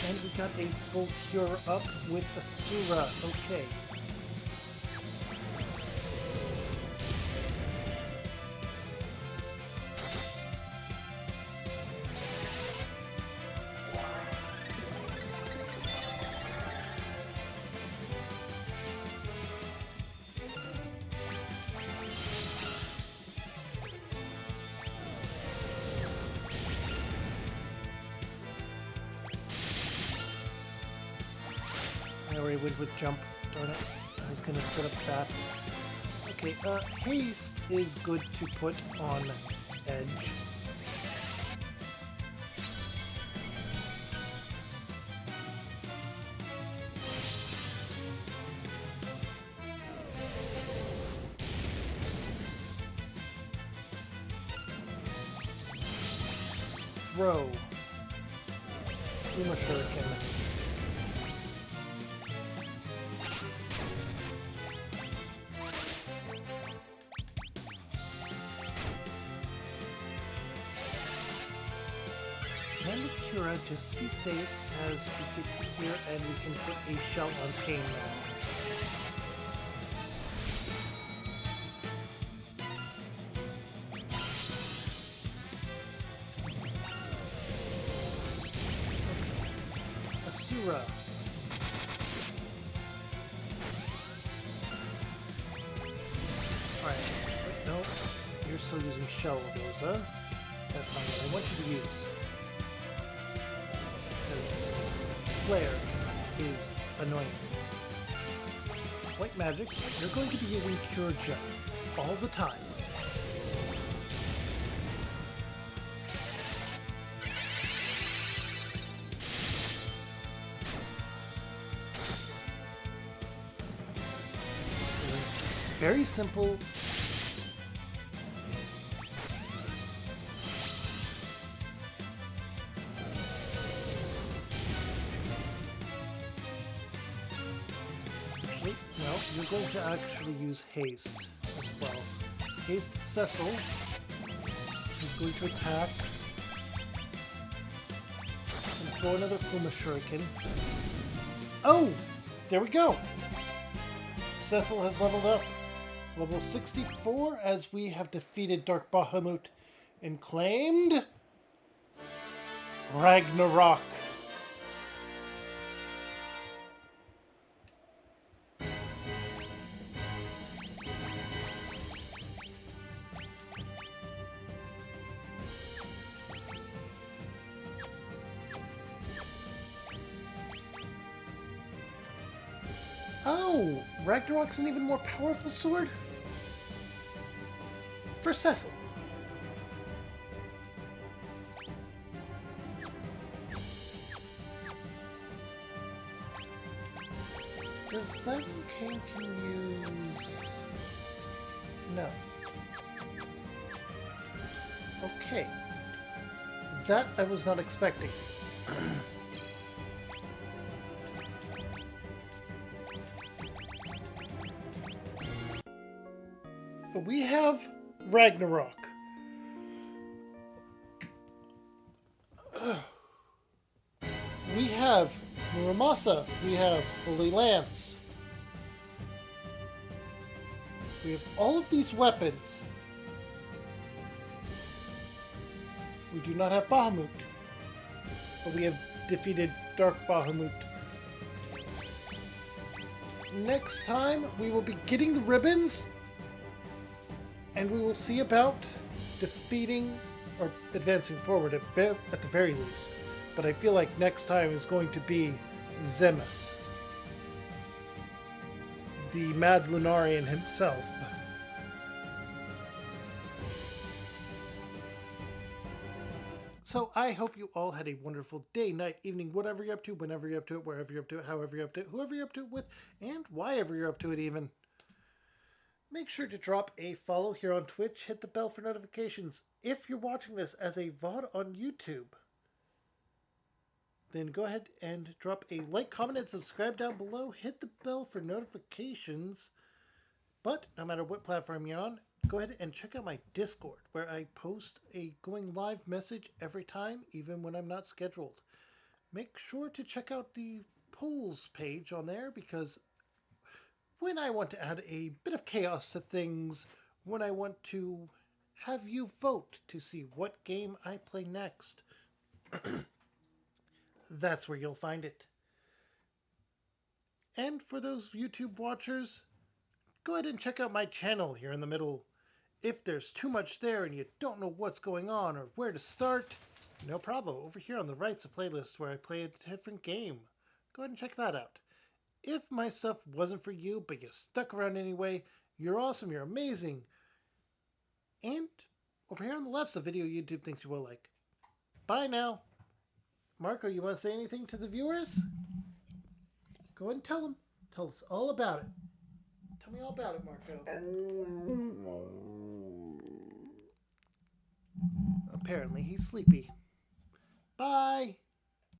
And we got a full cure up with Asura. Okay. I already went with jump. Darn it. I was going to set up that. Okay, haste is good to put on edge. Throw. Uma Shuriken. And the Cura, just to be safe, as we get here and we can put a shell on Kane now. Asura. Alright, no, you're still using Shell, Rosa. That's not what I want you to use. Flare is annoying. White Magic, you're going to be using Cure Ja all the time. This is very simple. No, you're going to actually use Haste as well. Haste Cecil is going to attack and throw another Puma Shuriken. Oh! There we go! Cecil has leveled up. Level 64 as we have defeated Dark Bahamut and claimed Ragnarok. Oh, Ragnarok's an even more powerful sword? for Cecil. Does that can use... No. Okay. That I was not expecting. We have Ragnarok. We have Muramasa. We have Holy Lance. We have all of these weapons. We do not have Bahamut. But we have defeated Dark Bahamut. Next time, we will be getting the ribbons. And we will see about defeating or advancing forward at the very least. But I feel like next time is going to be Zemus, the Mad Lunarian himself. So I hope you all had a wonderful day, night, evening, whatever you're up to, whenever you're up to it, wherever you're up to it, however you're up to it, whoever you're up to it with, and why ever you're up to it even. Make sure to drop a follow here on Twitch. Hit the bell for notifications. If you're watching this as a VOD on YouTube, then go ahead and drop a like, comment, and subscribe down below. Hit the bell for notifications. But no matter what platform you're on, go ahead and check out my Discord, where I post a going live message every time, even when I'm not scheduled. Make sure to check out the polls page on there, because when I want to add a bit of chaos to things, when I want to have you vote to see what game I play next, that's where you'll find it. And for those YouTube watchers, go ahead and check out my channel here in the middle. If there's too much there and you don't know what's going on or where to start, no problem. Over here on the right's a playlist where I play a different game. Go ahead and check that out. If my stuff wasn't for you, but you stuck around anyway, you're awesome, you're amazing. And over here on the left's the video YouTube thinks you will like. Bye now. Marco, you want to say anything to the viewers? Go ahead and tell them. Tell us all about it. Tell me all about it, Marco. Apparently he's sleepy.